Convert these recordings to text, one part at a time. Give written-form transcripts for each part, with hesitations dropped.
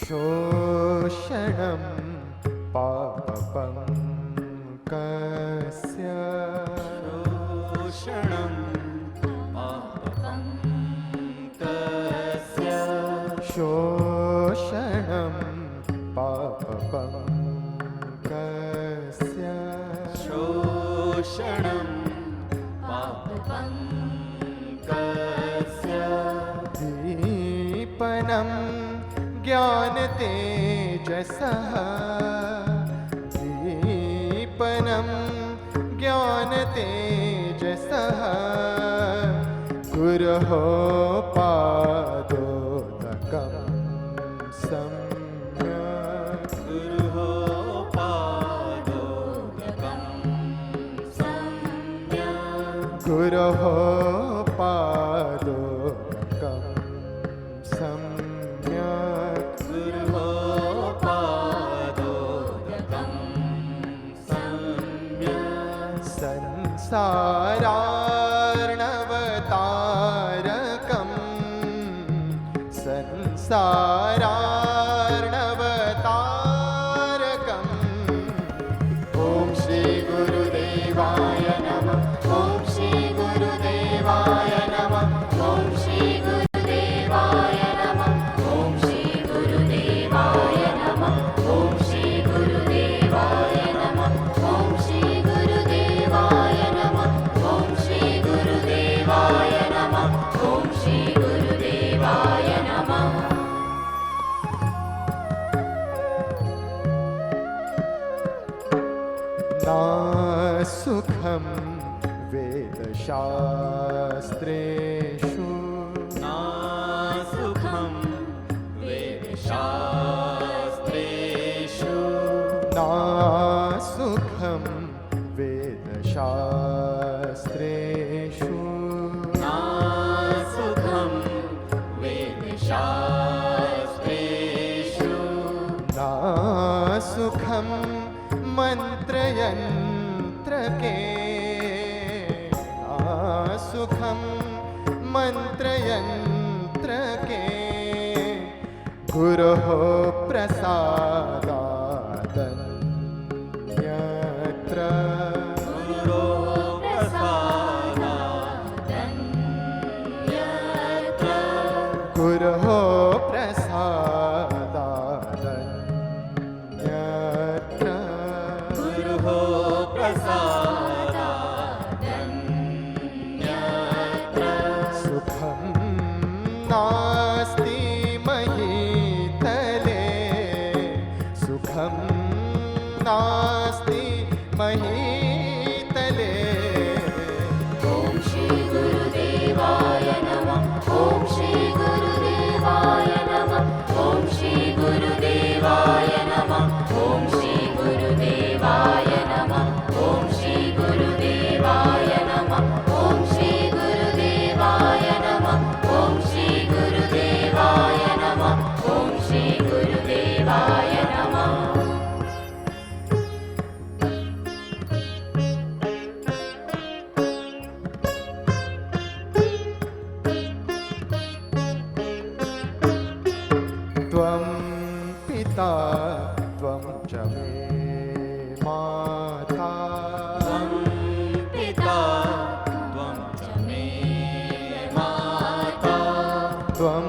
शोषणं पापपङ्कस्य शोषणं पापपङ्कस्य शोषणं पापपङ्कस्य शोषणं पापपङ्कस्य दीपनं ज्ञानतेजसः दीपनं ज्ञानतेजसः गुरोः पादोदकं सम्यक् गुरोः पादोदकं सम्यक् गुरोः पादोदकं सम्यक् गुरोः पादोदकं सम्यक् संसारार्णवतारकं संसारार्णवतारकम् ॐ श्री गुरुदेवाय नमः ॐ श्री गुरुदेवाय नमः ॐ श्री गुरुदेवाय नमः ॐ श्री गुरुदेवाय नमः ॐ श्री गुरुदेवाय नमः ॐ श्री गुरुदेवाय नमः ॐ श्री गुरुदेवाय नमः ॐ श्री गुरुदेवाय नमः ना सुखं वेदशास्त्रेषु ना सुखं वेदशास्त्रेषु ना सुखं वेदशास्त्रेषु ना सुखं वेदशास्त्रेषु ना सुखं मन्त्रयन्त्रके ना सुखं मन्त्रयन्त्रके गुरोः प्रसादादन्यत्र गुरोः प्रसादादन्यत्र गुरोः प्रसादादन्यत्र गुरोः प्रसादादन्यत्र सुखं नास्ति महीतले सुखं नास्ति महीतले ॐ श्री गुरुदेवाय नमः ॐ श्री गुरुदेवाय नमः ॐ श्री गुरुदेवाय नमः ॐ श्री गुरुदेवाय नमः ॐ श्री गुरुदेवाय नमः ॐ श्री गुरुदेवाय नमः ॐ श्री गुरुदेवाय नमः ॐ श्री गुरुदेवाय नमः त्वं पिता त्वं च मे माता त्वं पिता त्वं च मे माता त्वं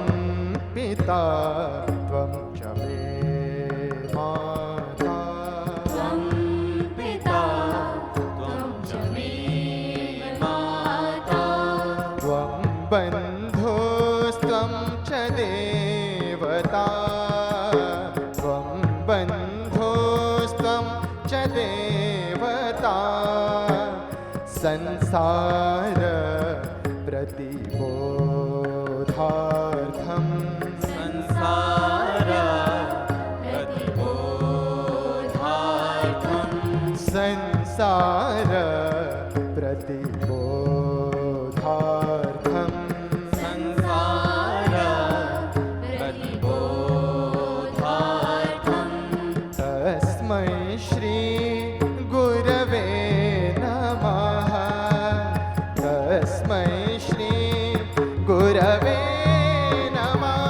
पिता त्वं च मे माता त्वं पिता त्वं च मे माता त्वं बन्धुस्त्वं च देवता त्वं बन्धुस्त्वं च देवता संसार प्रतिबोधार्थं संसार प्रतिबोधार्थं संसार प्रतिबोधार्थं संसार प्रतिबोधार्थं तस्मै श्री गुरवे नमः तस्मै श्री गुरवे नमः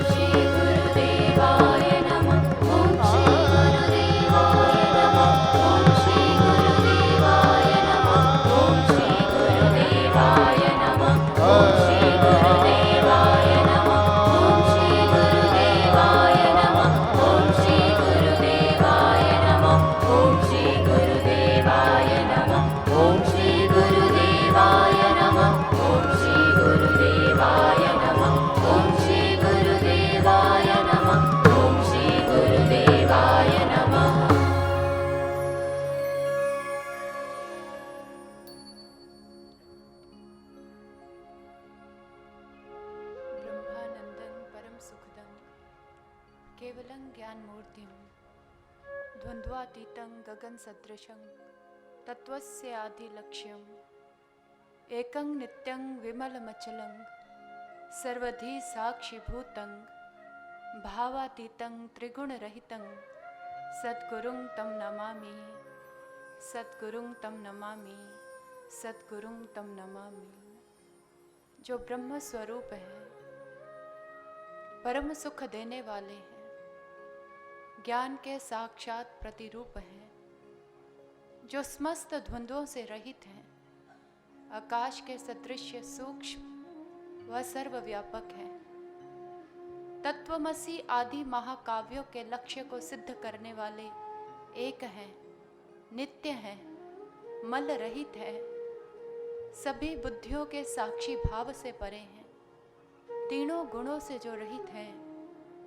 श्री गुरु केवलं ज्ञानमूर्तिं द्वन्द्वातीतं गगनसदृशं तत्त्वस्य आदिलक्ष्यम् एकं नित्यं विमलमचलं सर्वधी साक्षिभूतं भावातीतं त्रिगुणरहितं सद्गुरुं तं नमामि, सद्गुरुं तं नमामि, सद्गुरुं तं नमामि। जो ब्रह्म स्वरूप है, परम सुख देने वाले हैं, ज्ञान के साक्षात प्रतिरूप हैं, जो समस्त द्वंद्वों से रहित हैं, आकाश के सदृश सूक्ष्म व सर्वव्यापक है, तत्वमसी आदि महाकाव्यों के लक्ष्य को सिद्ध करने वाले एक हैं, नित्य हैं, मल रहित है, सभी बुद्धियों के साक्षी भाव से परे हैं, तीनों गुणों से जो रहित हैं,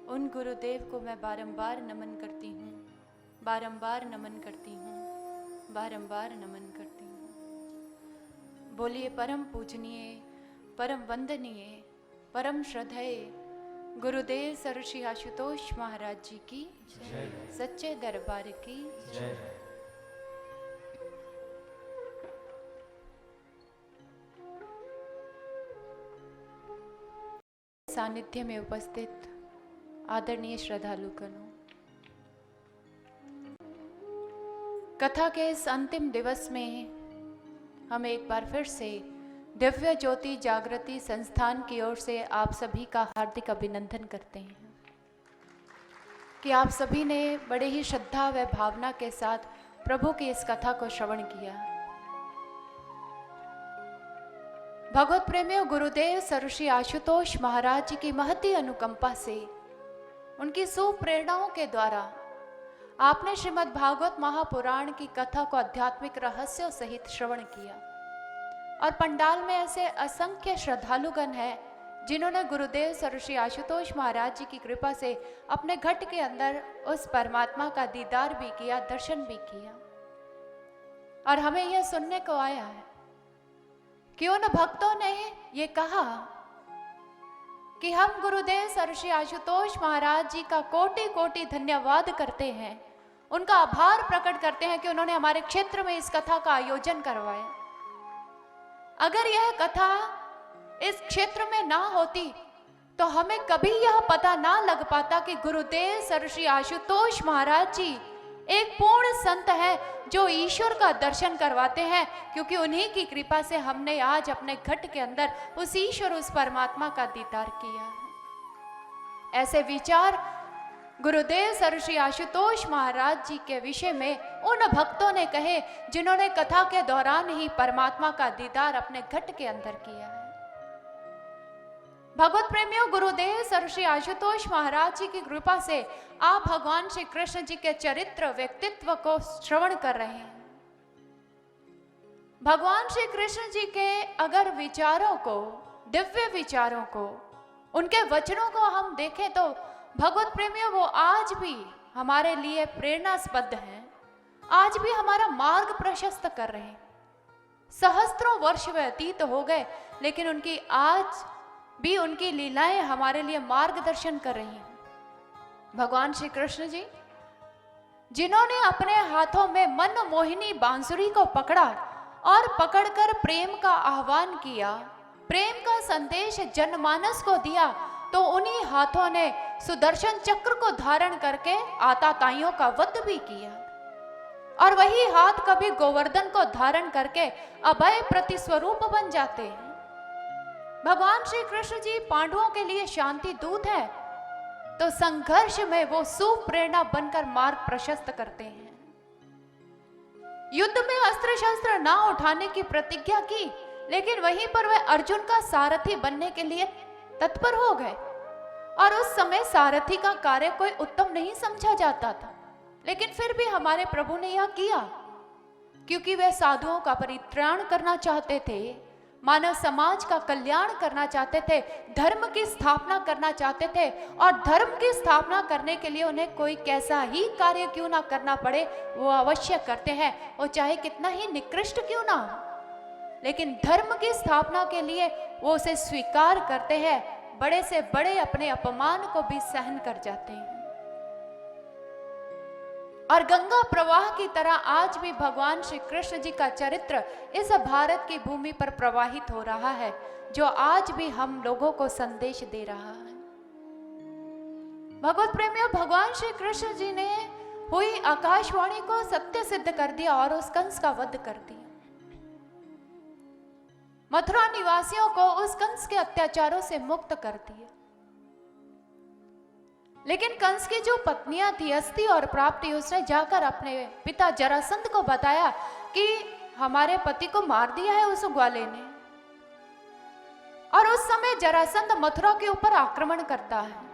उन गुरुदेव को मैं बारंबार नमन करती हूँ, बारंबार नमन करती हूँ, बारंबार नमन करती हूँ। बोलिए परम पूजनीय, परम वंदनीय, परम श्रद्धेय गुरुदेव सर श्री आशुतोष महाराज जी की जय, सच्चे दरबार की जय। सानिध्य में उपस्थित आदरणीय श्रद्धालुगणों, कथा के इस अंतिम दिवस में हम एक बार फिर से दिव्य ज्योति जागृति संस्थान की ओर से आप सभी का हार्दिक अभिनंदन करते हैं कि आप सभी ने बड़े ही श्रद्धा व भावना के साथ प्रभु की इस कथा को श्रवण किया। भगवत प्रेमियों, गुरुदेव सर श्री आशुतोष महाराज जी की महती अनुकंपा से, उनकी सुप्रेरणाओं के द्वारा आपने श्रीमद् भागवत महापुराण की कथा को आध्यात्मिक रहस्यों सहित श्रवण किया और पंडाल में ऐसे असंख्य श्रद्धालुगण हैं जिन्होंने गुरुदेव सर श्री आशुतोष महाराज जी की कृपा से अपने घट के अंदर उस परमात्मा का दीदार भी किया, दर्शन भी किया। और हमें यह सुनने को आया है कि उन भक्तों ने ये कहा कि हम गुरुदेव सर श्री आशुतोष महाराज जी का कोटि कोटि धन्यवाद करते हैं, उनका आभार प्रकट करते हैं कि उन्होंने हमारे क्षेत्र में इस कथा का आयोजन करवाया। अगर यह कथा इस क्षेत्र में ना होती तो हमें कभी यह पता ना लग पाता कि गुरुदेव सर श्री आशुतोष महाराज जी एक पूर्ण संत है जो ईश्वर का दर्शन करवाते हैं, क्योंकि उन्हीं की कृपा से हमने आज अपने घट के अंदर उस ईश्वर, उस परमात्मा का दीदार किया। ऐसे विचार गुरुदेव सर श्री आशुतोष महाराज जी के विषय में उन भक्तों ने कहे जिन्होंने कथा के दौरान ही परमात्मा का दीदार अपने घट के अंदर किया है। भगवत प्रेमियों, गुरुदेव सर श्री आशुतोष महाराज जी की कृपा से आप भगवान श्री कृष्ण जी के चरित्र, व्यक्तित्व को श्रवण कर रहे हैं। भगवान श्री कृष्ण जी के अगर विचारों को, दिव्य विचारों को, उनके वचनों को हम देखें तो भगवत प्रेमियों वो आज भी हमारे लिए प्रेरणास्पद हैं, आज भी हमारा मार्ग प्रशस्त कर रहे हैं। सहस्त्रों वर्ष व्यतीत हो गए, लेकिन उनकी आज भी उनकी लीलाएं हमारे लिए मार्गदर्शन कर रही हैं। भगवान श्री कृष्ण जी जिन्होंने अपने हाथों में मन मोहिनी बांसुरी को पकड़ा और पकड़कर प्रेम का आह्वान किया, प्रेम का संदेश जनमानस को दिया, तो उन्हीं हाथों ने सुदर्शन चक्र को धारण करके आताताइयों का वध भी किया। और वही हाथ कभी गोवर्धन को धारण करके अभय प्रतिस्वरूप बन जाते हैं। भगवान श्री कृष्ण जी पांडवों के लिए शांति दूत है, तो संघर्ष में वो सुप्रेरणा बनकर मार्ग प्रशस्त करते हैं। युद्ध में अस्त्र शस्त्र ना उठाने की प्रतिज्ञा की, लेकिन वहीं पर वह अर्जुन का सारथी बनने के लिए तत्पर हो गए। और उस समय सारथी का कार्य कोई उत्तम नहीं समझा जाता था, लेकिन फिर भी हमारे प्रभु ने यह किया, क्योंकि वे साधुओं का परित्राण करना चाहते थे, मानव समाज का कल्याण करना चाहते थे, धर्म की स्थापना करना चाहते थे। और धर्म की स्थापना करने के लिए उन्हें कोई कैसा ही कार्य क्यों ना करना पड़े, वो अवश्य करते हैं, वो चाहे कितना ही निकृष्ट क्यों ना हो, लेकिन धर्म की स्थापना के लिए वो उसे स्वीकार करते हैं, बड़े से बड़े अपने अपमान को भी सहन कर जाते हैं। और गंगा प्रवाह की तरह आज भी भगवान श्री कृष्ण जी का चरित्र इस भारत की भूमि पर प्रवाहित हो रहा है, जो आज भी हम लोगों को संदेश दे रहा है। भगवत प्रेमियों, भगवान श्री कृष्ण जी ने हुई आकाशवाणी को सत्य सिद्ध कर दिया और उस कंस का वध कर दिया। मथुरा निवासियों को उस कंस के अत्याचारों से मुक्त कर दिया। लेकिन कंस की जो पत्नियां थी अस्ति और प्राप्ति, उसने जाकर अपने पिता जरासंध को बताया कि हमारे पति को मार दिया है उस ग्वाले ने। और उस समय जरासंध मथुरा के ऊपर आक्रमण करता है।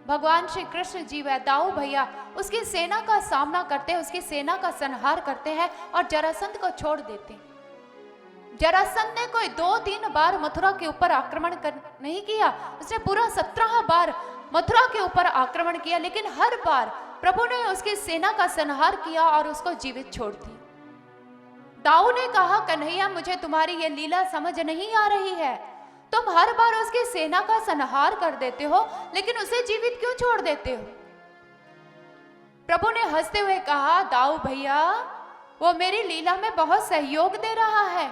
भगवान श्री कृष्ण जी व दाऊ भैया उसकी सेना का सामना करते हैं, उसकी सेना का संहार करते हैं और जरासंध को छोड़ देते हैं। जरासंध ने कोई 2-3 बार मथुरा के ऊपर आक्रमण नहीं किया, उसने पूरा 17 बार मथुरा के ऊपर आक्रमण किया, लेकिन हर बार प्रभु ने उसकी सेना का संहार किया और उसको जीवित छोड़ दिया। दाऊ ने कहा, कन्हैया मुझे तुम्हारी ये लीला समझ नहीं आ रही है, तुम हर बार उसकी सेना का संहार कर देते हो लेकिन उसे जीवित क्यों छोड़ देते हो? प्रभु ने हंसते हुए कहा, दाऊ भैया वो मेरी लीला में बहुत सहयोग दे रहा है।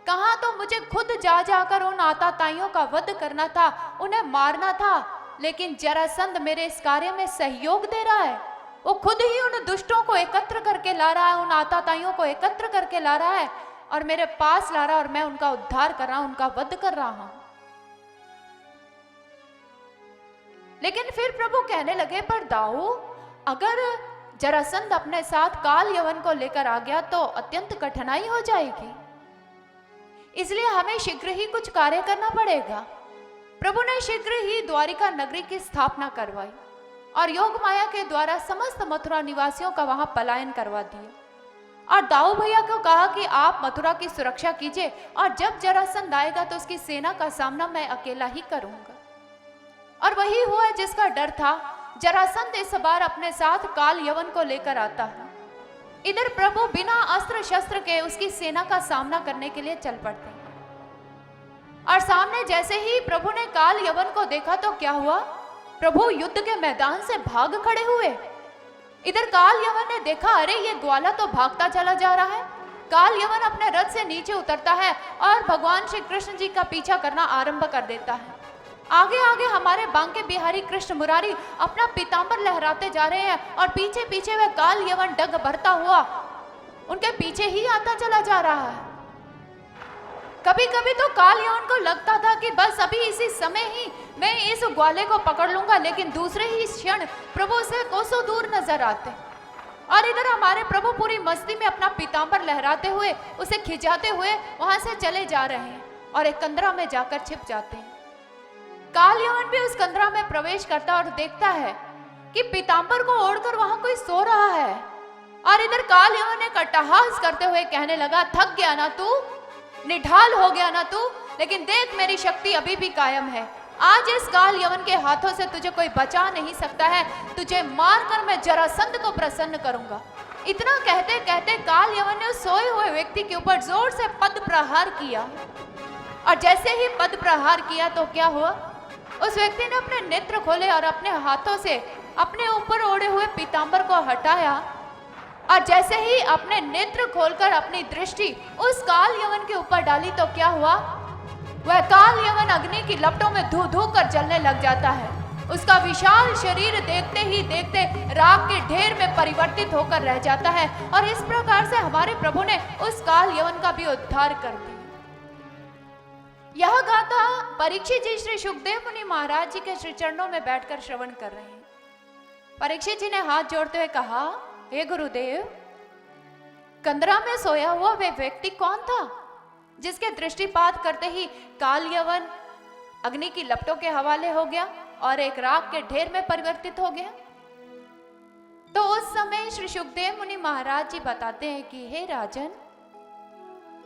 कहा तो मुझे खुद जा जाकर उन आताताइयों का वध करना था, उन्हें मारना था, लेकिन जरासंध मेरे इस कार्य में सहयोग दे रहा है। वो खुद ही उन दुष्टों को एकत्र करके ला रहा है, उन आताताइयों को एकत्र करके ला रहा है और मेरे पास ला रहा है और मैं उनका उद्धार कर रहा हूं, उनका वध कर रहा हूं। लेकिन फिर प्रभु कहने लगे, पर दाऊ अगर जरासंध अपने साथ काल यवन को लेकर आ गया तो अत्यंत कठिनाई हो जाएगी, इसलिए हमें शीघ्र ही कुछ कार्य करना पड़ेगा। प्रभु ने शीघ्र ही द्वारिका नगरी की स्थापना करवाई और योग माया के द्वारा समस्त मथुरा निवासियों का वहां पलायन करवा दिया और दाऊ भैया को कहा कि आप मथुरा की सुरक्षा कीजिए और जब जरासंध आएगा तो उसकी सेना का सामना मैं अकेला ही करूंगा। और वही हुआ जिसका डर था। जरासंध इस बार अपने साथ काल यवन को लेकर आता है। इधर प्रभु बिना अस्त्र शस्त्र के उसकी सेना का सामना करने के लिए चल पड़ते हैं। और सामने जैसे ही प्रभु ने काल यवन को देखा तो क्या हुआ, प्रभु युद्ध के मैदान से भाग खड़े हुए। इधर काल यवन ने देखा, अरे ये ग्वाला तो भागता चला जा रहा है। काल यवन अपने रथ से नीचे उतरता है और भगवान श्री कृष्ण जी का पीछा करना आरंभ कर देता है। आगे आगे हमारे बांके बिहारी कृष्ण मुरारी अपना पीतांबर लहराते जा रहे हैं और पीछे पीछे वह काल यवन डग भरता हुआ उनके पीछे ही आता चला जा रहा है। कभी कभी तो काल यवन को लगता था कि बस अभी इसी समय ही मैं इस ग्वाले को पकड़ लूंगा, लेकिन दूसरे ही क्षण प्रभु से कोसों दूर नजर आते और इधर हमारे प्रभु पूरी मस्ती में अपना पीतांबर लहराते हुए उसे खिंचाते हुए वहां से चले जा रहे हैं और एक कंदरा में जाकर छिप जाते हैं। काल यवन भी उस कंदरा में प्रवेश करता और देखता है कि पीतांबर को ओढ़कर वहां कोई सो रहा है और इधर काल यवन ने कट्टाहास करते हुए कहने लगा, थक गया ना तू, निढाल हो गया ना तू, लेकिन देख मेरी शक्ति अभी भी कायम है। आज इस काल यवन के हाथों से तुझे कोई बचा नहीं सकता है, तुझे मारकर मैं जरासंध को प्रसन्न करूंगा। इतना कहते कहते काल यवन ने उस सोए हुए व्यक्ति के ऊपर जोर से पद प्रहार किया और जैसे ही पद प्रहार किया तो क्या हुआ, उस व्यक्ति ने अपने नेत्र खोले और अपने हाथों से अपने ऊपर ओढ़े हुए पीतांबर को हटाया और जैसे ही अपने नेत्र खोलकर अपनी दृष्टि उस काल यवन के ऊपर डाली तो क्या हुआ, वह काल यवन अग्नि की लपटों में धू धू कर जलने लग जाता है। उसका विशाल शरीर देखते ही देखते राख के ढेर में परिवर्तित होकर रह जाता है और इस प्रकार से हमारे प्रभु ने उस काल यवन का भी उद्धार कर दिया। यह गाथा परीक्षित जी श्री सुखदेव मुनि महाराज जी के श्री चरणों में बैठकर श्रवण कर रहे हैं। परीक्षित जी ने हाथ जोड़ते हुए कहा, हे गुरुदेव, कंदरा में सोया हुआ वह व्यक्ति कौन था जिसके दृष्टिपात करते ही काल यवन अग्नि की लपटों के हवाले हो गया और एक राख के ढेर में परिवर्तित हो गया? तो उस समय श्री सुखदेव मुनि महाराज जी बताते हैं कि हे राजन,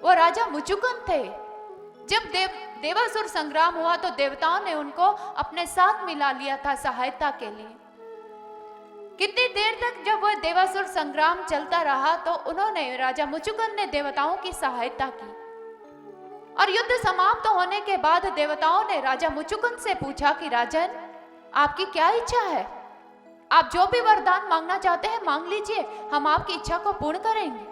वो राजा मुचुकुंद थे। जब देवासुर संग्राम हुआ तो देवताओं ने उनको अपने साथ मिला लिया था सहायता के लिए। कितनी देर तक जब वह देवासुर संग्राम चलता रहा तो उन्होंने, राजा मुचुकुंद ने देवताओं की सहायता की और युद्ध समाप्त होने के बाद देवताओं ने राजा मुचुकुंद से पूछा कि राजन, आपकी क्या इच्छा है? आप जो भी वरदान मांगना चाहते हैं मांग लीजिए, हम आपकी इच्छा को पूर्ण करेंगे।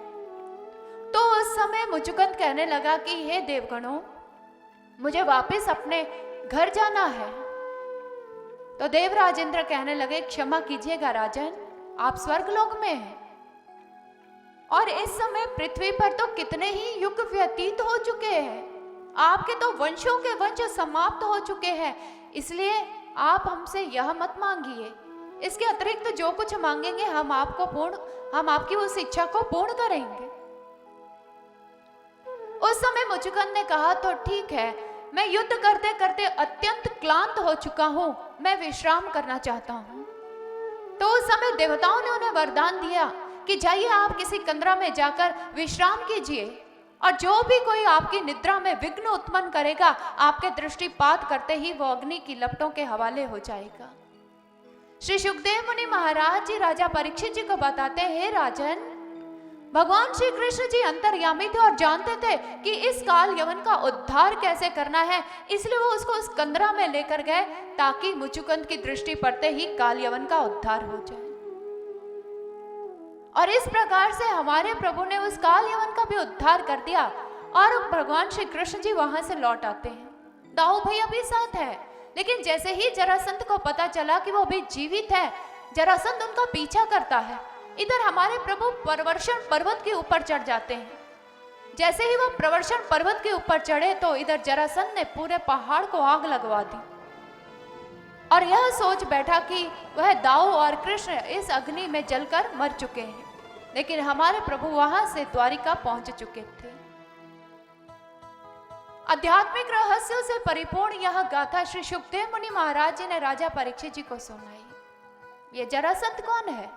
तो उस समय मुचुकुंद कहने लगा कि हे देवगणों, मुझे वापस अपने घर जाना है। तो देवराज इंद्र कहने लगे, क्षमा कीजिएगा राजन, आप स्वर्गलोक में हैं और इस समय पृथ्वी पर तो कितने ही युग व्यतीत हो चुके हैं, आपके तो वंशों के वंश समाप्त हो चुके हैं, इसलिए आप हमसे यह मत मांगिए। इसके अतिरिक्त जो कुछ मांगेंगे हम आपकी उस इच्छा को पूर्ण करेंगे। उस समय मुचुकुंद ने कहा, तो ठीक है, मैं युद्ध करते करते अत्यंत क्लांत हो चुका हूं, मैं विश्राम करना चाहता हूं। तो उस समय देवताओं ने उन्हें वरदान दिया कि जाइए आप किसी कंदरा में जाकर विश्राम कीजिए, और जो भी कोई आपकी निद्रा में विघ्न उत्पन्न करेगा, आपके दृष्टिपात करते ही वो अग्नि की लपटों के हवाले हो जाएगा। श्री सुखदेव मुनि महाराज जी राजा परीक्षित जी को बताते हैं, हे राजन, भगवान श्री कृष्ण जी अंतर्यामी थे और जानते थे कि इस काल यवन का उद्धार कैसे करना है, इसलिए वो उसको उस कंदरा में लेकर गए ताकि मुचुकुंद की दृष्टि पड़ते ही काल यवन का उद्धार हो जाए। और इस प्रकार से हमारे प्रभु ने उस काल यवन का भी उद्धार कर दिया और भगवान श्री कृष्ण जी वहां से लौट आते हैं। दाऊ भैया भी साथ है, लेकिन जैसे ही जरासंध को पता चला कि वो भी जीवित है, जरासंध उनका पीछा करता है। इधर हमारे प्रभु प्रवर्षण पर्वत के ऊपर चढ़ जाते हैं। जैसे ही वो प्रवर्षण पर्वत के ऊपर चढ़े तो इधर जरासंध ने पूरे पहाड़ को आग लगवा दी और यह सोच बैठा कि वह दाऊ और कृष्ण इस अग्नि में जलकर मर चुके हैं, लेकिन हमारे प्रभु वहां से द्वारिका पहुंच चुके थे। आध्यात्मिक रहस्यों से परिपूर्ण यह गाथा श्री सुखदेव मुनि महाराज जी ने राजा परीक्षित जी को सुनाई। ये जरासंध कौन है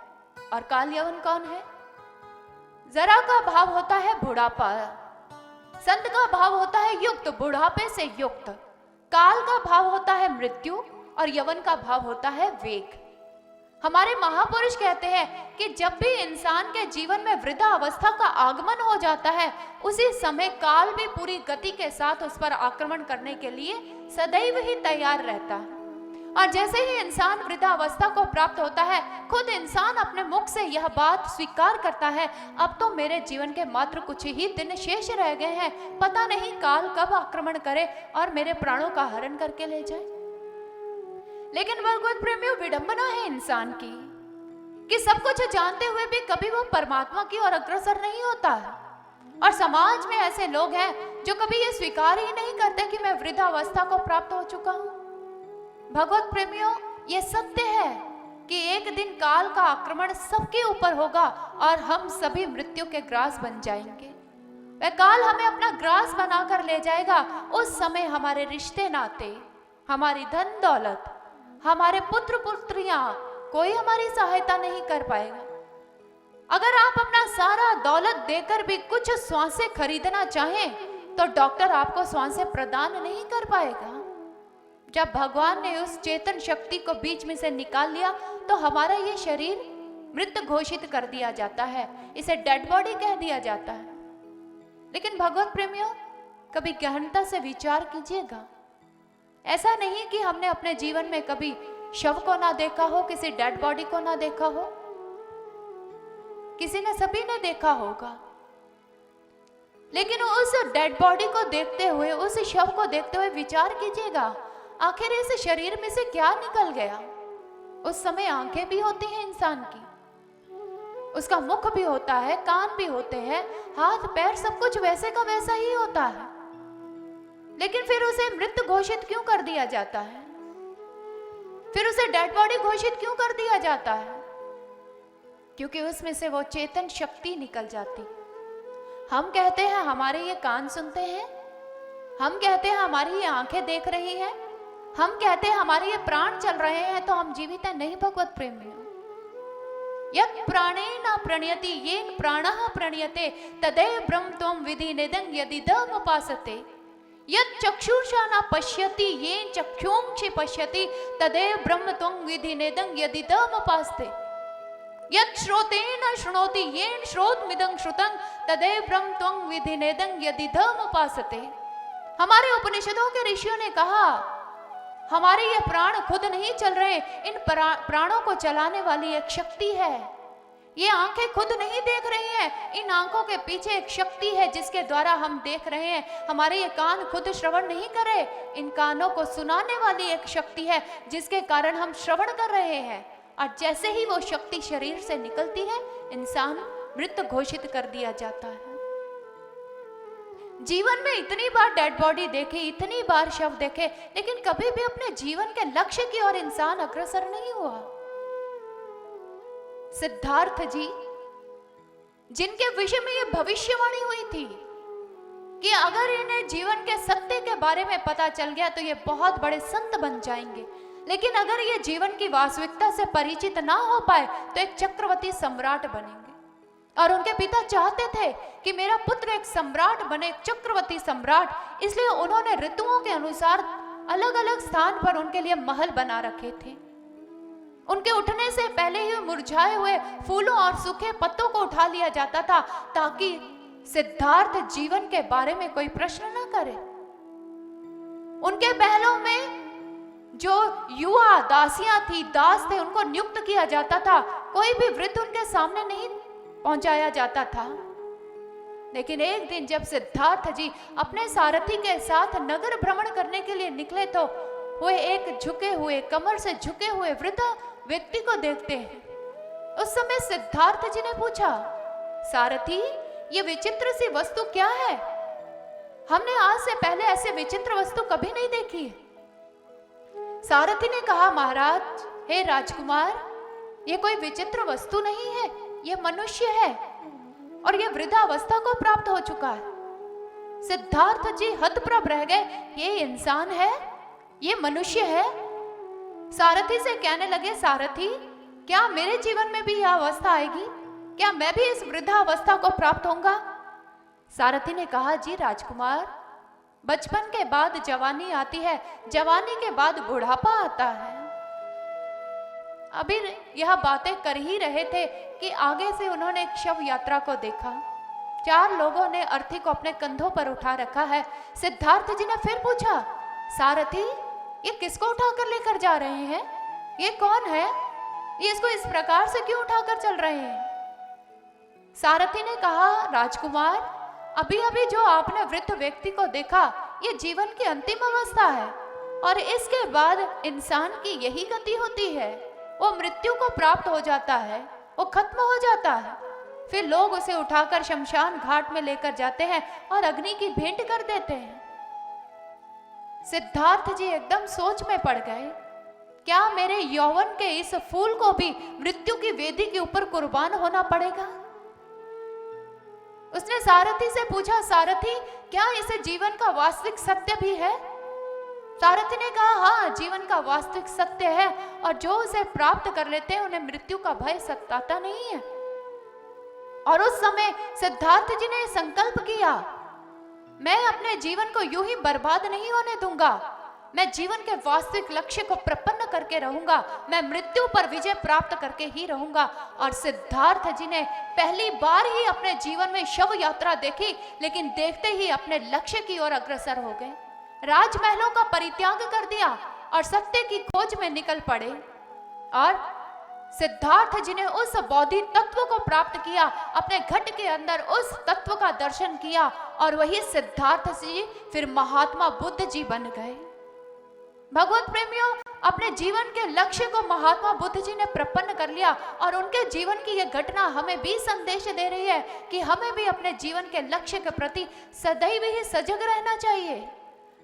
और काल यवन कौन है? जरा का भाव होता है बुढ़ापा, संत का भाव होता है युक्त, बुढ़ापे से युक्त। काल का भाव होता है मृत्यु और यवन का भाव होता है वेग। हमारे महापुरुष कहते हैं कि जब भी इंसान के जीवन में वृद्धा अवस्था का आगमन हो जाता है, उसी समय काल भी पूरी गति के साथ उस पर आक्रमण करने के लिए सदैव ही तैयार रहता है। और जैसे ही इंसान वृद्धावस्था को प्राप्त होता है, खुद इंसान अपने मुख से यह बात स्वीकार करता है, अब तो मेरे जीवन के मात्र कुछ ही दिन शेष रह गए हैं, पता नहीं काल कब आक्रमण करे और मेरे प्राणों का हरण करके ले जाए। लेकिन भगवत प्रेमियों, विडंबना है इंसान की कि सब कुछ जानते हुए भी कभी वो परमात्मा की ओर अग्रसर नहीं होता है। और समाज में ऐसे लोग हैं जो कभी ये स्वीकार ही नहीं करते कि मैं वृद्धावस्था को प्राप्त हो चुका हूं। भगवत प्रेमियों, ये सत्य है कि एक दिन काल का आक्रमण सबके ऊपर होगा और हम सभी मृत्यु के ग्रास बन जाएंगे। वह काल हमें अपना ग्रास बनाकर ले जाएगा। उस समय हमारे रिश्ते नाते, हमारी धन दौलत, हमारे पुत्र पुत्रियां, कोई हमारी सहायता नहीं कर पाएगा। अगर आप अपना सारा दौलत देकर भी कुछ श्वासें खरीदना चाहें तो डॉक्टर आपको श्वासें प्रदान नहीं कर पाएगा। जब भगवान ने उस चेतन शक्ति को बीच में से निकाल लिया तो हमारा ये शरीर मृत घोषित कर दिया जाता है, इसे डेड बॉडी कह दिया जाता है। लेकिन भगवत प्रेमियों, कभी गहनता से विचार कीजिएगा, ऐसा नहीं कि हमने अपने जीवन में कभी शव को ना देखा हो, किसी डेड बॉडी को ना देखा हो, किसी ने, सभी ने देखा होगा। लेकिन उस डेड बॉडी को देखते हुए, उस शव को देखते हुए विचार कीजिएगा, आखिर इस शरीर में से क्या निकल गया। उस समय आंखें भी होती हैं इंसान की, उसका मुख भी होता है, कान भी होते हैं, हाथ पैर सब कुछ वैसे का वैसा ही होता है। लेकिन फिर उसे मृत घोषित क्यों कर दिया जाता है? फिर उसे डेड बॉडी घोषित क्यों कर दिया जाता है? क्योंकि उसमें से वो चेतन शक्ति निकल जाती। हम कहते हैं हमारे ये कान सुनते हैं, हम कहते हैं हमारी ये आंखें देख रही हैं, हम कहते हैं हमारे ये प्राण चल रहे हैं, तो हम जीवित हैं। नहीं भगवत प्रेमियों, यत् प्राणेन प्रणयति येन प्राणः प्रणयते तदेव ब्रह्म त्वं विधिनेदं यदिदम् उपासते। यत् चक्षुषा न पश्यति येन चक्षुंषि पश्यति तदेव ब्रह्म त्वं विधिनेदं यदिदम् उपासते। यत् श्रोतेन शृणोति येन श्रोतमिदं श्रुतं तदेव ब्रह्म त्वं विधिनेदं यदिदम् उपासते। हमारे उपनिषदों के ऋषियों ने कहा हमारे ये प्राण खुद नहीं चल रहे, इन प्राणों को चलाने वाली एक शक्ति है। ये आंखें खुद नहीं देख रही हैं, इन आंखों के पीछे एक शक्ति है जिसके द्वारा हम देख रहे हैं। हमारे ये कान खुद श्रवण नहीं करे, इन कानों को सुनाने वाली एक शक्ति है जिसके कारण हम श्रवण कर रहे हैं। और जैसे ही वो शक्ति शरीर से निकलती है, इंसान मृत घोषित कर दिया जाता है। जीवन में इतनी बार डेड बॉडी देखे, इतनी बार शव देखे, लेकिन कभी भी अपने जीवन के लक्ष्य की ओर इंसान अग्रसर नहीं हुआ। सिद्धार्थ जी, जिनके विषय में ये भविष्यवाणी हुई थी कि अगर इन्हें जीवन के सत्य के बारे में पता चल गया तो ये बहुत बड़े संत बन जाएंगे, लेकिन अगर ये जीवन की वास्तविकता से परिचित ना हो पाए तो एक चक्रवर्ती सम्राट बनेंगे। और उनके पिता चाहते थे कि मेरा पुत्र एक सम्राट बने, एक चक्रवर्ती सम्राट, इसलिए उन्होंने ऋतुओं के अनुसार अलग अलग स्थान पर उनके लिए महल बना रखे थे। उनके उठने से पहले ही मुरझाए हुए फूलों और सूखे पत्तों को उठा लिया जाता था ताकि सिद्धार्थ जीवन के बारे में कोई प्रश्न न करे। उनके महलों में जो युवा दासियां थी, दास थे, उनको नियुक्त किया जाता था। कोई भी वृद्ध उनके सामने नहीं पहुंचाया जाता था। लेकिन एक दिन जब सिद्धार्थ जी अपने सारथी के साथ नगर भ्रमण करने के लिए निकले तो वो एक झुके हुए, कमर से झुके हुए वृद्ध व्यक्ति को देखते हैं। उस समय सिद्धार्थ जी ने पूछा, सारथी, ये विचित्र सी वस्तु क्या है? हमने आज से पहले ऐसे विचित्र वस्तु कभी नहीं देखी। सारथी ने कहा, महाराज, हे राजकुमार, ये कोई विचित्र वस्तु नहीं है, ये मनुष्य है और ये वृद्धावस्था को प्राप्त हो चुका है। सिद्धार्थ जी हतप्रभ रह गए, ये इंसान है, ये मनुष्य है। सारथी से कहने लगे, सारथी, क्या मेरे जीवन में भी यह अवस्था आएगी? क्या मैं भी इस वृद्धावस्था को प्राप्त होऊंगा? सारथी ने कहा, जी राजकुमार, बचपन के बाद जवानी आती है, जवानी के बाद बुढ़ापा आता है। अभी यह बातें कर ही रहे थे कि आगे से उन्होंने एक शव यात्रा को देखा। 4 लोगों ने अर्थी को अपने कंधों पर उठा रखा है। सिद्धार्थ जी ने फिर पूछा, सारथी, ये किसको उठाकर लेकर जा रहे हैं? ये कौन है? ये इसको इस प्रकार से क्यों उठाकर चल रहे हैं? सारथी ने कहा, राजकुमार, अभी अभी जो आपने वृद्ध व्यक्ति को देखा, ये जीवन की अंतिम अवस्था है और इसके बाद इंसान की यही गति होती है। वो मृत्यु को प्राप्त हो जाता है, वो खत्म हो जाता है। फिर लोग उसे उठाकर शमशान घाट में लेकर जाते हैं और अग्नि की भेंट कर देते हैं। सिद्धार्थ जी एकदम सोच में पड़ गए, क्या मेरे यौवन के इस फूल को भी मृत्यु की वेदी के ऊपर कुर्बान होना पड़ेगा? उसने सारथी से पूछा, सारथी, क्या इसे जीवन का वास्तविक सत्य भी है? सारथी ने कहा, हाँ, जीवन का वास्तविक सत्य है और जो उसे प्राप्त कर लेते हैं उन्हें मृत्यु का भय सताता नहीं है। और उस समय सिद्धार्थ जी ने संकल्प किया, मैं अपने जीवन को यूं ही बर्बाद नहीं होने दूंगा, मैं जीवन के वास्तविक लक्ष्य को प्रपन्न करके रहूंगा, मैं मृत्यु पर विजय प्राप्त करके ही रहूंगा। और सिद्धार्थ जी ने पहली बार ही अपने जीवन में शव यात्रा देखी, लेकिन देखते ही अपने लक्ष्य की ओर अग्रसर हो गए। राजमहलों का परित्याग कर दिया और सत्य की खोज में निकल पड़े। और सिद्धार्थ जी ने उस बौद्धिक तत्व को प्राप्त किया, अपने घट के अंदर उस तत्व का दर्शन किया और वही सिद्धार्थ जी फिर महात्मा बुद्ध जी बन गए। भगवत प्रेमियों, अपने जीवन के लक्ष्य को महात्मा बुद्ध जी ने प्रपन्न कर लिया और उनके जीवन की यह घटना हमें भी संदेश दे रही है कि हमें भी अपने जीवन के लक्ष्य के प्रति सदैव ही सजग रहना चाहिए।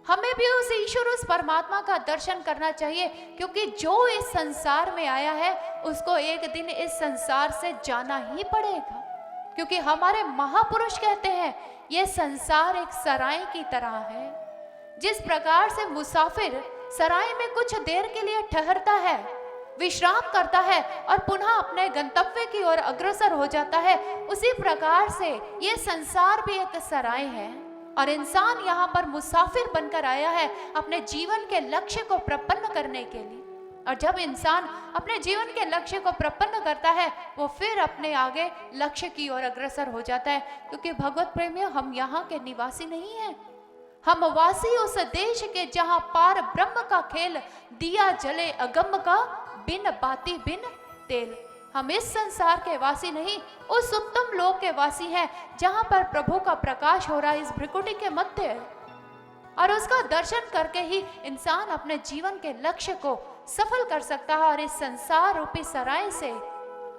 हमें भी उस ईश्वर, उस परमात्मा का दर्शन करना चाहिए, क्योंकि जो इस संसार में आया है उसको एक दिन इस संसार से जाना ही पड़ेगा। क्योंकि हमारे महापुरुष कहते हैं, ये संसार एक सराय की तरह है। जिस प्रकार से मुसाफिर सराय में कुछ देर के लिए ठहरता है, विश्राम करता है और पुनः अपने गंतव्य की ओर अग्रसर हो जाता है, उसी प्रकार से ये संसार भी एक सराय है और इंसान यहाँ पर मुसाफिर बनकर आया है अपने जीवन के लक्ष्य को प्रपन्न करने के लिए। और जब इंसान अपने जीवन के लक्ष्य को प्रपन्न करता है, वो फिर अपने आगे लक्ष्य की ओर अग्रसर हो जाता है। क्योंकि भगवत प्रेमियों, हम यहाँ के निवासी नहीं हैं, हम वासी उस देश के जहां पार ब्रह्म का खेल, दिया जले अगम का बिन बाती बिन तेल। हम इस संसार के वासी नहीं, उस उत्तम लोक के वासी हैं जहां पर प्रभु का प्रकाश हो रहा है इस भ्रिकुटी के मध्य। और उसका दर्शन करके ही इंसान अपने जीवन के लक्ष्य को सफल कर सकता है और इस संसार रूपी सराय से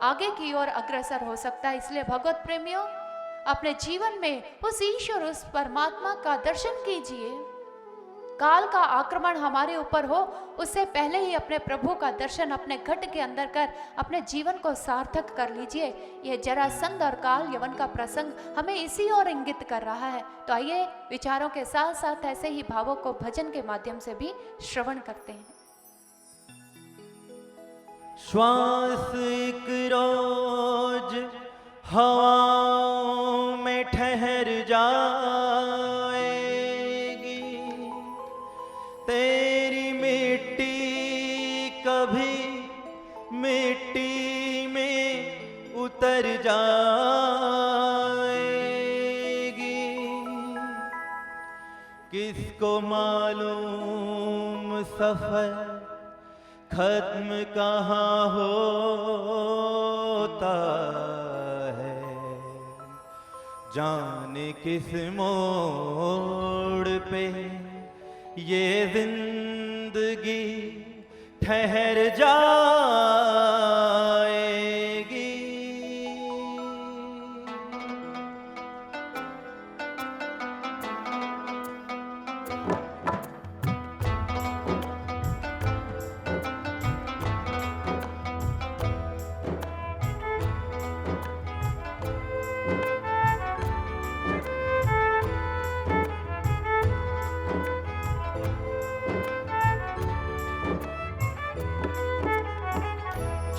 आगे की ओर अग्रसर हो सकता है। इसलिए भगवत प्रेमियों, अपने जीवन में उस ईश्वर, उस परमात्मा का दर्शन कीजिए। काल का आक्रमण हमारे ऊपर हो उससे पहले ही अपने प्रभु का दर्शन अपने घट के अंदर कर अपने जीवन को सार्थक कर लीजिए। यह जरासंध और काल यवन का प्रसंग हमें इसी ओर इंगित कर रहा है। तो आइए विचारों के साथ साथ ऐसे ही भावों को भजन के माध्यम से भी श्रवण करते हैं। श्वास एक रोज हवाओं में ठहर जाएगी, तेरी मिट्टी कभी मिट्टी में उतर जाएगी। किसको मालूम सफर खत्म कहाँ होता है, जाने किस मोड़ पे ये जिंदगी ठहर जाएगी।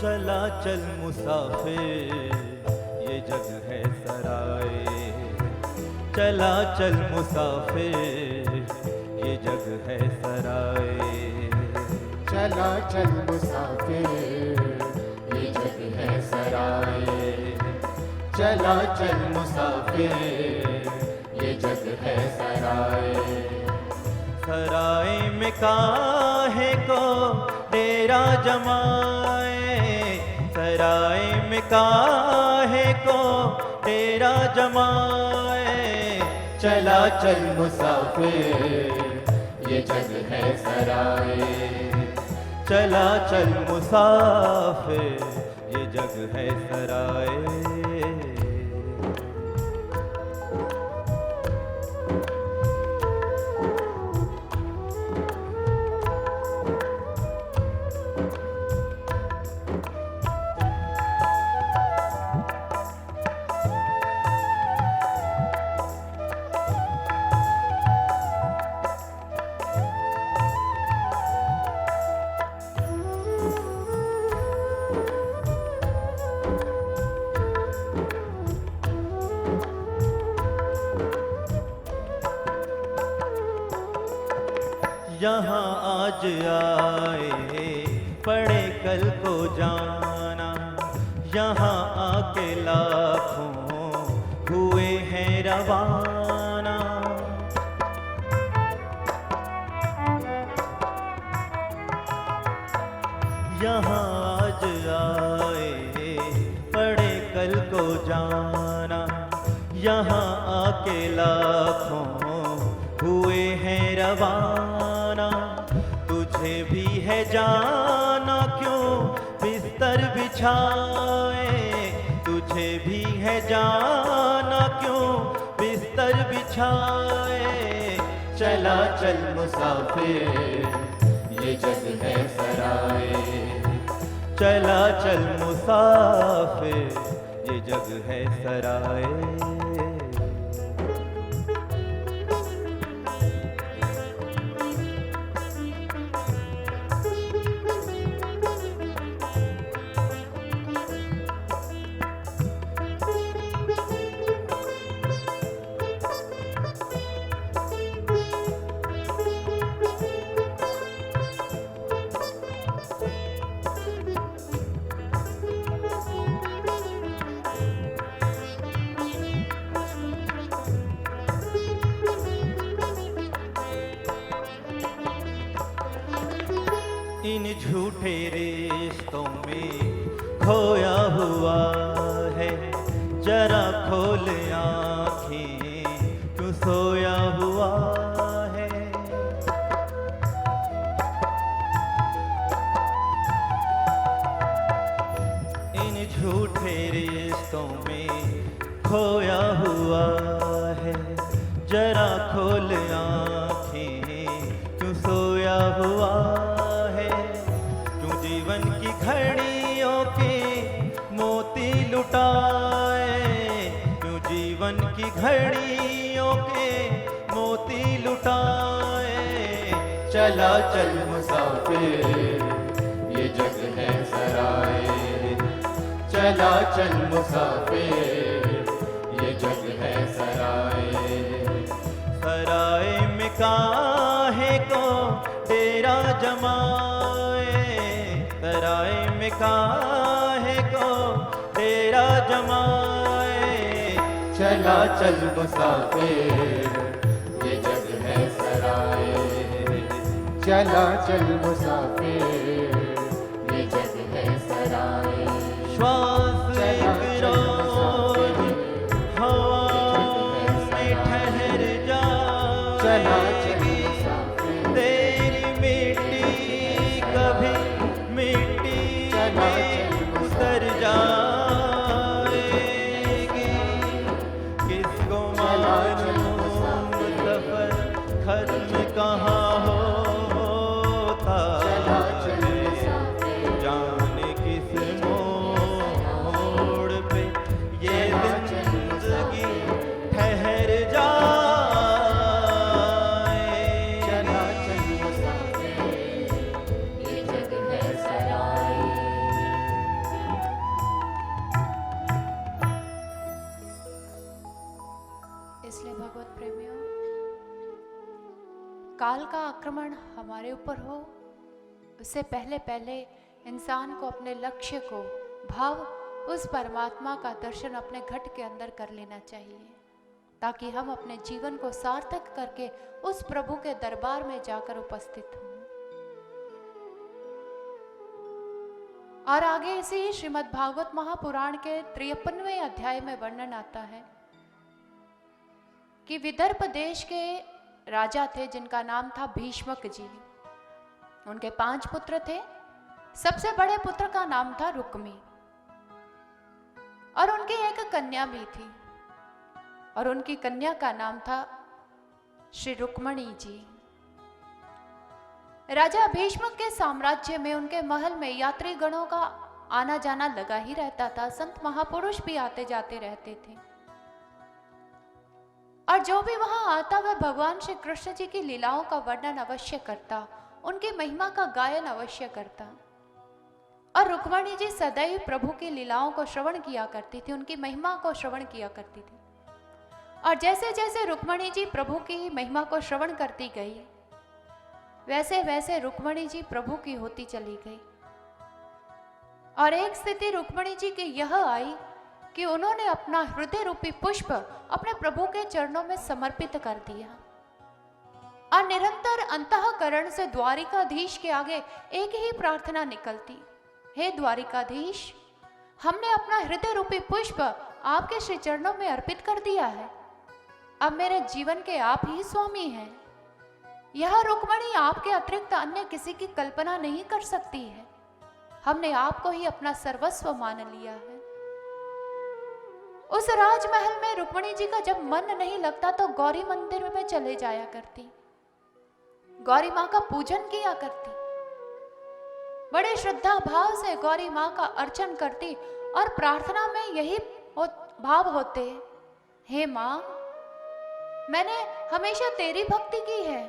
चला चल मुसाफिर ये जग है सराय, चला चल मुसाफिर ये जग है सराय। चला चल मुसाफिर ये जग है सराय, चला चल मुसाफिर ये जग है सराय। सराय में काहे को डेरा जमाए, सराय में काहे को डेरा जमाए। चला चल मुसाफिर ये जग है सराय, चला चल मुसाफिर ये जग है सराय। यहाँ आज आए पड़े कल को जाना, यहाँ आके लाखों हुए हैं रवाना। यहाँ आज आए पड़े कल को जाना, यहाँ आके लाखों हुए हैं रवाना। तुझे भी है जाना क्यों बिस्तर बिछाए, तुझे भी है जाना क्यों बिस्तर बिछाए। चला चल मुसाफिर ये जग है सराय, चला चल मुसाफिर ये जग है सराय। इन झूठे रिश्तों में खोया हुआ है, जरा खोल आँखें, क्यों सोया हुआ है। इन झूठे रिश्तों में खोया हुआ है, जरा खोल आँखें, क्यों सोया हुआ है। क्यों जीवन की घड़ियों के मोती लुटाए, क्यों जीवन की घड़ियों के मोती लुटाए। चला चल मुसाफिर ये जग है सराय, चला चल मुसाफिर ये जग है सराय। सराय में काहे को डेरा जमाए, सराय में काहे को डेरा जमाए। चला चल मुसाफिर ये जग है सराय, चला चल मुसाफिर ये जग है सराय। श्वास एक रोज हवा में ठहर जाएगी, तेरी मिट्टी कभी मिट्टी में उतर जाएगी। किसको मालूम सफर खत्म कहाँ होता है, जाने किस मोड़ पे ये जिंदगी ठहर चला जाए। चल मुसाफिर ये जग है सराय। इसलिए भगवत प्रेमियों, काल का आक्रमण हमारे ऊपर हो उससे पहले पहले इंसान को अपने लक्ष्य को भाव उस परमात्मा का दर्शन अपने घट के अंदर कर लेना चाहिए, ताकि हम अपने जीवन को सार्थक करके उस प्रभु के दरबार में जाकर उपस्थित हों। और आगे इसी ही श्रीमद् भागवत महापुराण के 53वें अध्याय में वर्णन आता है कि विदर्भ देश के राजा थे जिनका नाम था भीष्मक जी। उनके 5 पुत्र थे। सबसे बड़े पुत्र का नाम था रुक्मी और उनकी एक कन्या भी थी और उनकी कन्या का नाम था श्री रुक्मणी जी। राजा भीष्मक के साम्राज्य में उनके महल में यात्री गणों का आना जाना लगा ही रहता था। संत महापुरुष भी आते जाते रहते थे और जो भी वहां आता वह भगवान श्री कृष्ण जी की लीलाओं का वर्णन अवश्य करता, उनकी महिमा का गायन अवश्य करता। और रुक्मणी जी सदैव प्रभु की लीलाओं को श्रवण किया करती थी, उनकी महिमा को श्रवण किया करती थी। और जैसे जैसे रुक्मणी जी प्रभु की महिमा को श्रवण करती गई, वैसे वैसे रुक्मणी जी प्रभु की होती चली गई। और एक स्थिति रुक्मणी जी की यह आई कि उन्होंने अपना हृदय रूपी पुष्प अपने प्रभु के चरणों में समर्पित कर दिया और निरंतर अंतःकरण से द्वारिकाधीश के आगे एक ही प्रार्थना निकलती, हे द्वारिकाधीश, हमने अपना हृदय रूपी पुष्प आपके श्री चरणों में अर्पित कर दिया है, अब मेरे जीवन के आप ही स्वामी हैं। यह रुक्मणी आपके अतिरिक्त अन्य किसी की कल्पना नहीं कर सकती है। हमने आपको ही अपना सर्वस्व मान लिया है। उस राजमहल में रुक्मणी जी का जब मन नहीं लगता तो गौरी मंदिर में चले जाया करती, गौरी माँ का पूजन किया करती, बड़े श्रद्धा भाव से गौरी माँ का अर्चन करती और प्रार्थना में यही भाव होते, हे माँ, मैंने हमेशा तेरी भक्ति की है,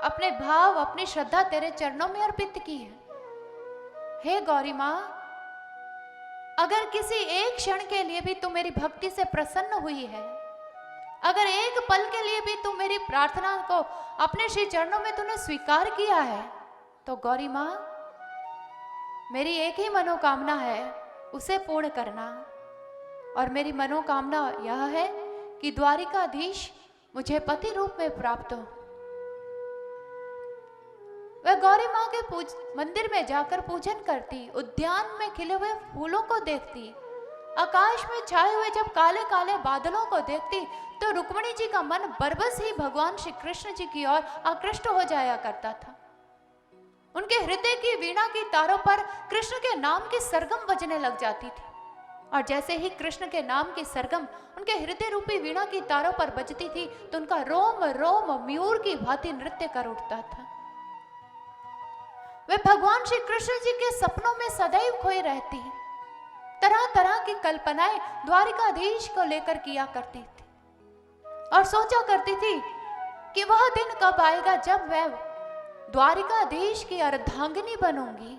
अपने भाव अपनी श्रद्धा तेरे चरणों में अर्पित की है। हे गौरी माँ, अगर किसी एक क्षण के लिए भी तू मेरी भक्ति से प्रसन्न हुई है, अगर एक पल के लिए भी तू मेरी प्रार्थना को अपने श्री चरणों में तूने स्वीकार किया है, तो गौरी माँ, मेरी एक ही मनोकामना है, उसे पूर्ण करना। और मेरी मनोकामना यह है कि द्वारिकाधीश मुझे पति रूप में प्राप्त हो। वह गौरी माँ के मंदिर में जाकर पूजन करती, उद्यान में खिले हुए फूलों को देखती, आकाश में छाए हुए जब काले काले बादलों को देखती तो रुक्मिणी जी का मन बरबस ही भगवान श्री कृष्ण जी की ओर आकृष्ट हो जाया करता था। उनके हृदय की वीणा की तारों पर कृष्ण के नाम की सरगम बजने लग जाती थी, और जैसे ही कृष्ण के नाम की सरगम उनके हृदय रूपी वीणा की तारों पर बजती थी तो उनका रोम रोम मयूर की भांति नृत्य कर उठता था। वे भगवान श्री कृष्ण जी के सपनों में सदैव खोई रहती, तरह तरह की कल्पनाएं द्वारिकाधीश को लेकर किया करती थी और सोचा करती थी कि वह दिन कब आएगा जब मैं द्वारिकाधीश की अर्धांगिनी बनूंगी,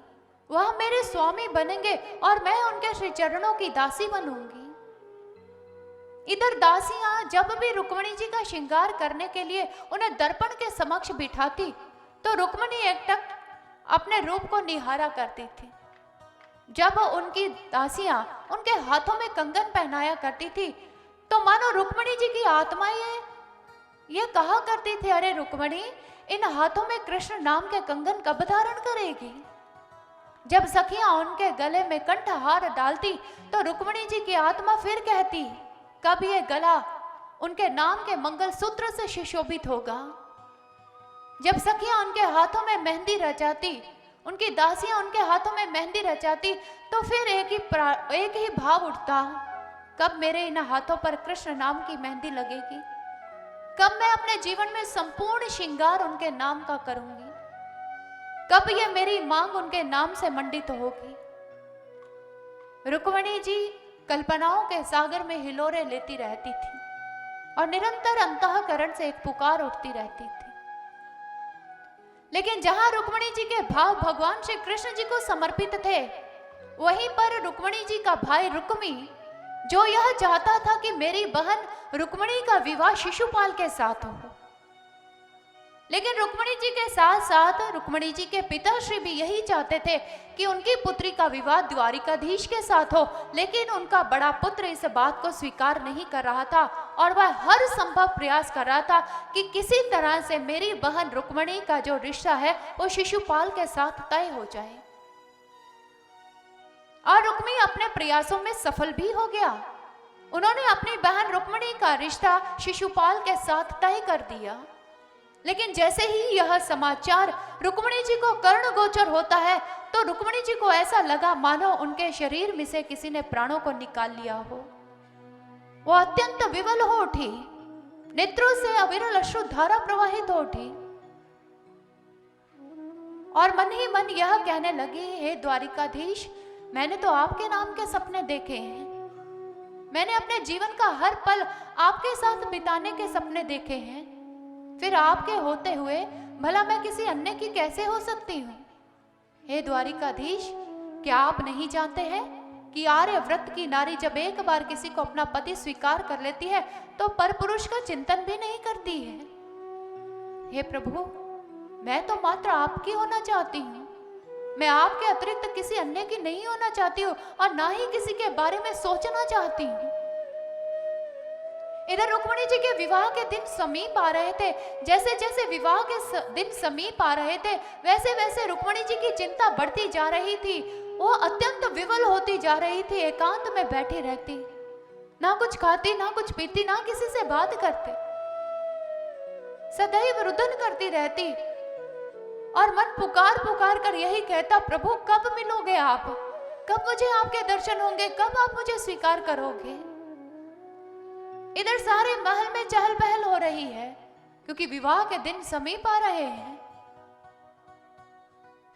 वह मेरे स्वामी बनेंगे और मैं उनके श्री चरणों की दासी बनूंगी। इधर दासियां जब भी रुक्मिणी जी का श्रृंगार करने के लिए उन्हें दर्पण के समक्ष बिठाती तो रुक्मिणी एकटक अपने रूप को निहारा करती थी। जब उनकी दासियां उनके हाथों में कंगन पहनाया करती थी तो मानो रुक्मिणी जी की आत्माएं ये कहा करती थी, अरे रुक्मिणी, इन हाथों में कृष्ण नाम के कंगन कब धारण करेगी। जब सखियां उनके गले में कंठहार डालती तो रुक्मिणी जी की आत्मा फिर कहती, कब ये गला उनके नाम के मंगल सूत्र से सुशोभित होगा। जब सखियां उनके हाथों में मेहंदी रचाती, उनकी दासियां उनके हाथों में मेहंदी रचाती तो फिर एक ही भाव उठता, कब मेरे इन हाथों पर कृष्ण नाम की मेहंदी लगेगी, कब मैं अपने जीवन में संपूर्ण श्रृंगार उनके नाम का करूंगी, कब ये मेरी मांग उनके नाम से मंडित होगी। रुक्मिणी जी कल्पनाओं के सागर में हिलोरे लेती रहती थी और निरंतर अंतःकरण से एक पुकार उठती रहती थी। लेकिन जहां रुक्मिणी जी के भाव भगवान श्री कृष्ण जी को समर्पित थे, वहीं पर रुक्मिणी जी का भाई रुक्मी, जो यह चाहता था कि मेरी बहन रुक्मिणी का विवाह शिशुपाल के साथ हो, लेकिन रुक्मिणी जी के साथ साथ रुक्मिणी जी के पिताश्री भी यही चाहते थे कि उनकी पुत्री का विवाह द्वारिकाधीश के साथ हो, लेकिन उनका बड़ा पुत्र इस बात को स्वीकार नहीं कर रहा था और वह हर संभव प्रयास कर रहा था कि किसी तरह से मेरी बहन रुक्मिणी का जो रिश्ता है वो शिशुपाल के साथ तय हो जाए। और रुक्मी अपने प्रयासों में सफल भी हो गया। उन्होंने अपनी बहन रुक्मिणी का रिश्ता शिशुपाल के साथ तय कर दिया। लेकिन जैसे ही यह समाचार रुक्मिणी जी को कर्ण गोचर होता है तो रुक्मिणी जी को ऐसा लगा मानो उनके शरीर में से किसी ने प्राणों को निकाल लिया हो। वो अत्यंत विवल हो उठी, नेत्रों से अविरल अश्रु धारा प्रवाहित हो उठी और मन ही मन यह कहने लगी, हे द्वारिकाधीश, मैंने तो आपके नाम के सपने देखे हैं, मैंने अपने जीवन का हर पल आपके साथ बिताने के सपने देखे हैं, फिर आपके होते हुए भला मैं किसी अन्य की कैसे हो सकती हूँ। हे द्वारिकाधीश, क्या आप नहीं जानते हैं कि आर्य व्रत की नारी जब एक बार किसी को अपना पति स्वीकार कर लेती है तो परपुरुष का चिंतन भी नहीं करती है। हे प्रभु, मैं तो मात्र आपकी होना चाहती हूँ, मैं आपके अतिरिक्त किसी अन्य की नहीं होना चाहती हूँ और ना ही किसी के बारे में सोचना चाहती हूँ। इधर रुक्मिणी जी के विवाह के दिन समीप आ रहे थे। जैसे जैसे विवाह के दिन समीप आ रहे थे वैसे वैसे रुक्मिणी जी की चिंता बढ़ती जा रही थी। वो अत्यंत विवल होती जा रही थी, एकांत में बैठी रहती, ना कुछ खाती, ना कुछ पीती, ना किसी से बात करती, सदैव रुदन करती रहती और मन पुकार पुकार कर यही कहता, प्रभु कब मिलोगे आप, कब मुझे आपके दर्शन होंगे, कब आप मुझे स्वीकार करोगे। इधर सारे महल में चहल पहल हो रही है क्योंकि विवाह के दिन समीप आ रहे हैं।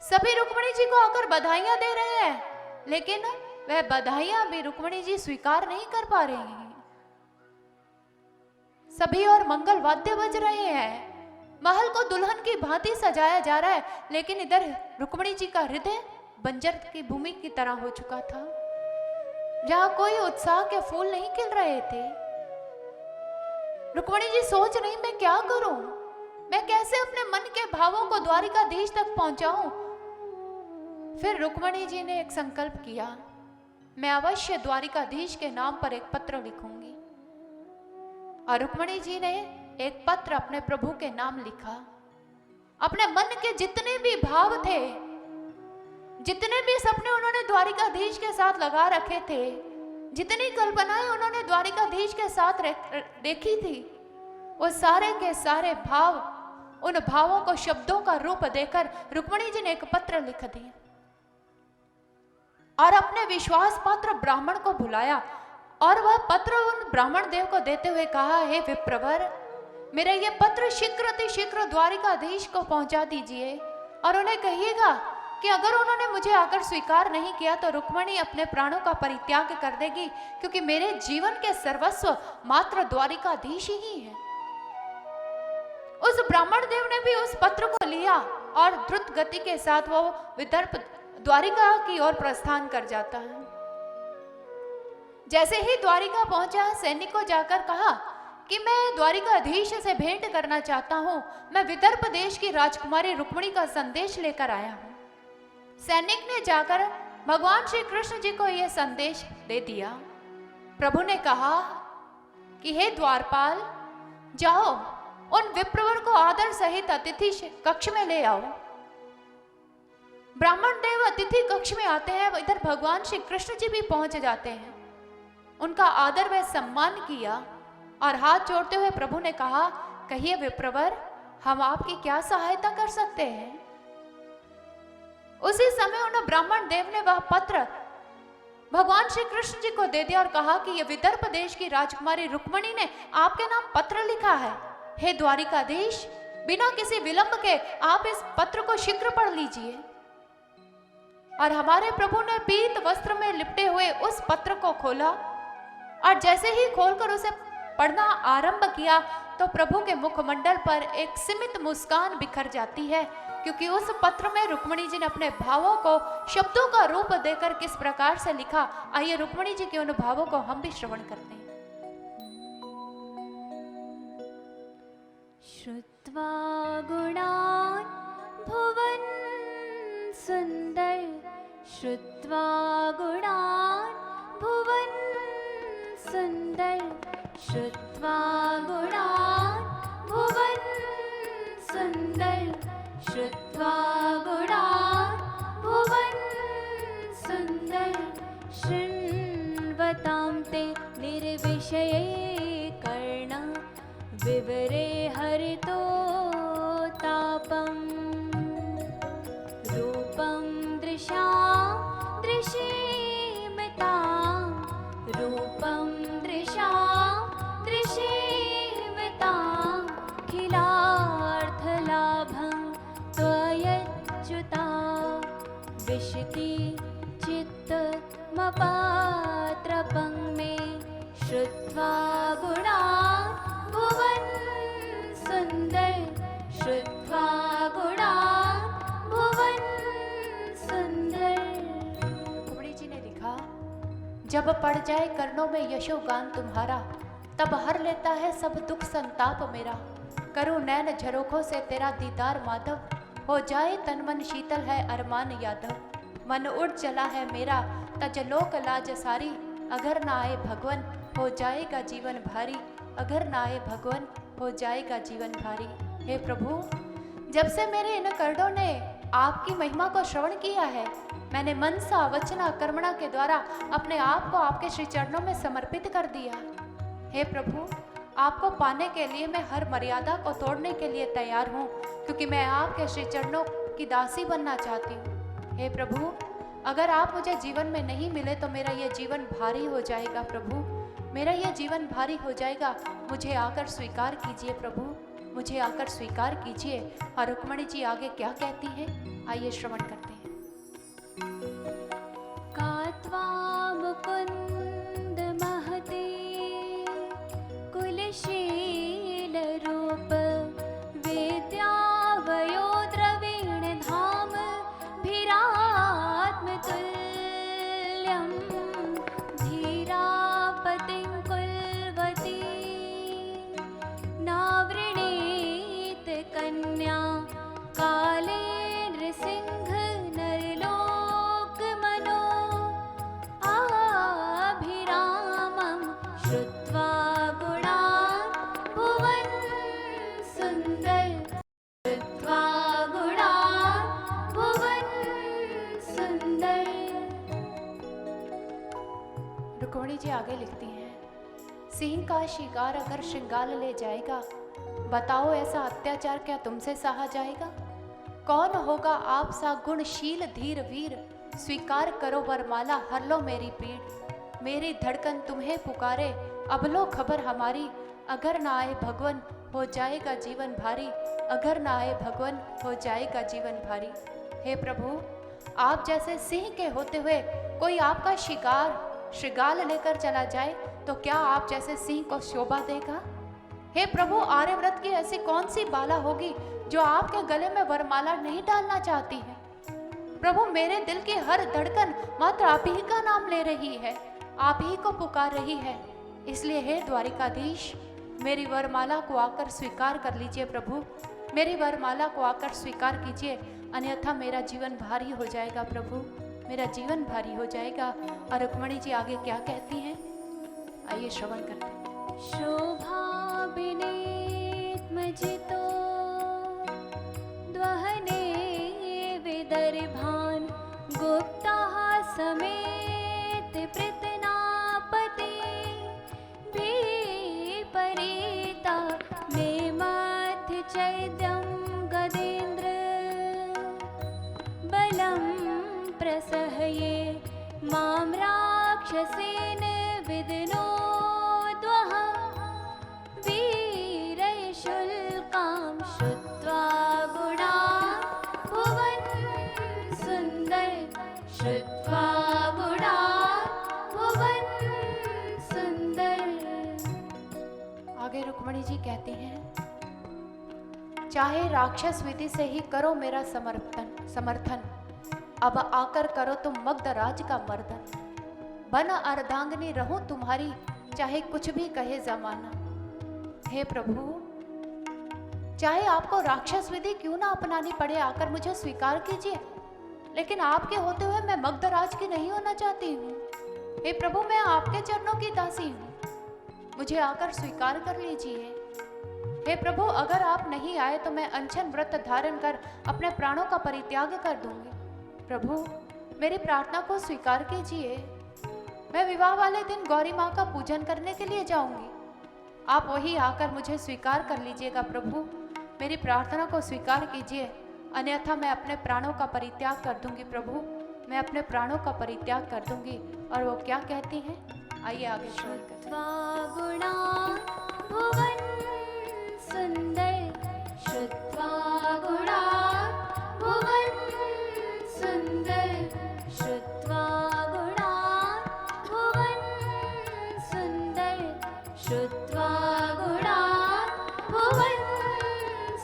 सभी रुक्मिणी जी को आकर बधाइयां दे रहे हैं, लेकिन वह बधाइयां भी रुक्मिणी जी स्वीकार नहीं कर पा रही हैं। सभी और मंगल वाद्य बज रहे हैं, महल को दुल्हन की भांति सजाया जा रहा है, लेकिन इधर रुक्मिणी जी का हृदय बंजर की भूमि की तरह हो चुका था, जहां कोई उत्साह के फूल नहीं खिल रहे थे। रुक्मिणी जी सोच रही, मैं क्या करूं, मैं कैसे अपने मन के भावों को द्वारिकाधीश तक पहुंचाऊं। फिर रुक्मिणी जी ने एक संकल्प किया, मैं अवश्य द्वारिकाधीश के नाम पर एक पत्र लिखूंगी। और रुक्मिणी जी ने एक पत्र अपने प्रभु के नाम लिखा अपने मन के जितने भी भाव थे, जितने भी सपने उन्होंने द्वारिकाधीश के साथ लगा रखे थे, जितनी कल्पनाएं उन्होंने द्वारिकाधीश के साथ देखी थी, वो सारे के सारे भाव, उन भावों को शब्दों का रूप देकर रुक्मिणी जी ने एक पत्र लिख दिया और अपने विश्वास पात्र ब्राह्मण को बुलाया और वह पत्र उन ब्राह्मण देव को देते हुए कहा, हे विप्रवर, मेरा ये पत्र शीघ्र अति शीघ्र द्वारिकाधीश को पहुंचा दीजिए और उन्हें कहिएगा कि अगर उन्होंने मुझे आकर स्वीकार नहीं किया तो रुक्मिणी अपने प्राणों का परित्याग कर देगी, क्योंकि मेरे जीवन के सर्वस्व मात्र द्वारिकाधीश ही है। उस ब्राह्मण देव ने भी उस पत्र को लिया और द्रुत गति के साथ वो विदर्भ द्वारिका की ओर प्रस्थान कर जाता है। जैसे ही द्वारिका पहुंचा, सैनिक को जाकर कहा कि मैं द्वारिकाधीश से भेंट करना चाहता हूं, मैं विदर्भ देश की राजकुमारी रुक्मिणी का संदेश लेकर आया हूं। सैनिक ने जाकर भगवान श्री कृष्ण जी को यह संदेश दे दिया। प्रभु ने कहा कि हे द्वारपाल, जाओ उन विप्रवर को आदर सहित अतिथि कक्ष में ले आओ। ब्राह्मण देव अतिथि कक्ष में आते हैं, इधर भगवान श्री कृष्ण जी भी पहुंच जाते हैं। उनका आदर व सम्मान किया और हाथ जोड़ते हुए प्रभु ने कहा, कहिए विप्रवर, हम आपकी क्या सहायता कर सकते हैं। उसी समय उन ब्राह्मण देव ने वह पत्र भगवान श्री कृष्ण जी को दे दिया और कहा कि यह विदर्भ देश की राजकुमारी रुक्मिणी ने आपके नाम पत्र लिखा है। हे द्वारिकाधीश, बिना किसी विलंब के आप इस पत्र को शीघ्र पढ़ लीजिए। और हमारे प्रभु ने पीत वस्त्र में लिपटे हुए उस पत्र को खोला और जैसे ही खोलकर उसे पढ़ना आरंभ किया तो प्रभु के मुखमंडल पर एक सीमित मुस्कान बिखर जाती है, क्योंकि उस पत्र में रुक्मिणी जी ने अपने भावों को शब्दों का रूप देकर किस प्रकार से लिखा। आइए रुक्मिणी जी के उन भावों को हम भी श्रवण करते हैं। श्रुत्वा गुणान् भुवन सुंदर, श्रुत्वा गुणान् भुवन सुंदर, श्रुत्वा गुणान् भुवन सुंदर, श्रुत्वा गुणान् भुवन सुंदर, शृण्वतां ते निर्विषये कर्ण विवरे हरितो तापम्, रूपं दृशां दृशीमितां, रूपं दृशां दृशीमितां, खिलार्थलाभं त्वयच्युता, विशति चित्तमपात्रपं मे, श्रुत्वा गुणान् भुवन सुंदर, श्रुत्वा गुणान् भुवन सुंदर। रुक्मिणी जी ने लिखा, जब पड़ जाए कर्णों में यशोगान तुम्हारा, तब हर लेता है सब दुख संताप मेरा। करूं नैन झरोखों से तेरा दीदार माधव, हो जाए तन मन शीतल है अरमान यादव। मन उड़ चला है मेरा तज लोक लाज सारी, अगर ना आए भगवन हो जाएगा जीवन भारी, अगर ना आए भगवन हो जाएगा जीवन भारी। हे प्रभु, जब से मेरे इन कर्णों ने आपकी महिमा को श्रवण किया है, मैंने मन सा वचना कर्मणा के द्वारा अपने आप को आपके श्री चरणों में समर्पित कर दिया। हे प्रभु, आपको पाने के लिए मैं हर मर्यादा को तोड़ने के लिए तैयार हूँ, क्योंकि मैं आपके श्री चरणों की दासी बनना चाहती हूँ। हे प्रभु, अगर आप मुझे जीवन में नहीं मिले तो मेरा यह जीवन भारी हो जाएगा। प्रभु, मेरा यह जीवन भारी हो जाएगा, मुझे आकर स्वीकार कीजिए प्रभु, मुझे आकर स्वीकार कीजिए। और रुक्मिणी जी आगे क्या कहती हैं, आइए श्रवण करते हैं। कात्वा मुकुंद महते कुलशील रूप, वेद्यावयो द्रवीण धाम भीरात्मतुल्यं, धीरापतिं कुलवती नावृणीत कन्या, काले नृसिंह नरलोकमनो, आभिरामं श्रुत्वा गुणान् भुवन सुंदर, श्रुत्वा रुक्मणी जी आगे लिखती हैं, सिंह का शिकार अगर श्रृंगार ले जाएगा, बताओ ऐसा अत्याचार क्या तुमसे सहा जाएगा? कौन होगा आप सा गुणशील धीर वीर, स्वीकार करो वरमाला हर लो मेरी पीड़। मेरी धड़कन तुम्हें पुकारे अब लो खबर हमारी, अगर ना आए भगवन हो जाएगा जीवन भारी, अगर ना आए भगवन हो जाएगा जीवन भारी। हे प्रभु, आप जैसे सिंह के होते हुए कोई आपका शिकार श्रृंगार लेकर चला जाए तो क्या आप जैसे सिंह को शोभा देगा? हे प्रभु, आर्यव्रत की ऐसी कौन सी बाला होगी जो आपके गले में वरमाला नहीं डालना चाहती है? प्रभु, मेरे दिल की हर धड़कन मात्र आप ही का नाम ले रही है, आप ही को पुकार रही है। इसलिए हे द्वारिकाधीश, मेरी वरमाला को आकर स्वीकार कर लीजिए प्रभु, मेरी वरमाला को आकर स्वीकार कीजिए, अन्यथा मेरा जीवन भारी हो जाएगा प्रभु, मेरा जीवन भारी हो जाएगा। और रुक्मणी जी आगे क्या कहती हैं, आइए श्रवण करते हैं। शोभा बिनेत मजितो द्वहने विदर्भान, गुप्ताः समेत पृतनापते विपरीता नेमथ चैद्यं गदेन्द्र बलं प्रसहये मां राक्षसेन विदनो द्वः वीरशुल्कां श्रुत्वा गुणा भुवन सुन्दर, श्रुत्वा गुणा भुवन सुन्दर। आगे रुक्मणी जी कहती हैं, चाहे राक्षस विधि से ही करो मेरा समर्थन, अब आकर करो तुम मगधराज का मर्दन। बन अर्धांगिनी रहूं तुम्हारी, चाहे कुछ भी कहे जमाना। हे प्रभु, चाहे आपको राक्षस विधि क्यों ना अपनानी पड़े, आकर मुझे स्वीकार कीजिए, लेकिन आपके होते हुए मैं मगधराज की नहीं होना चाहती हूँ। हे प्रभु, मैं आपके चरणों की दासी हूँ, मुझे आकर स्वीकार कर लीजिए। हे प्रभु, अगर आप नहीं आए तो मैं अनशन व्रत धारण कर अपने प्राणों का परित्याग कर दूंगी। प्रभु, मेरी प्रार्थना को स्वीकार कीजिए। मैं विवाह वाले दिन गौरी माँ का पूजन करने के लिए जाऊंगी, आप वही आकर मुझे स्वीकार कर लीजिएगा। प्रभु, मेरी प्रार्थना को स्वीकार कीजिए, अन्यथा मैं अपने प्राणों का परित्याग कर दूंगी। प्रभु, मैं अपने प्राणों का परित्याग कर दूंगी। और वो क्या कहती हैं, आइए आगे श्रवण करते हैं। गुणा भुवन सुन्दर, श्रुत्वा गुणा भुवन सुन्दर, श्रुत्वा गुणा भुवन सुन्दर, श्रुत्वा गुणा भुवन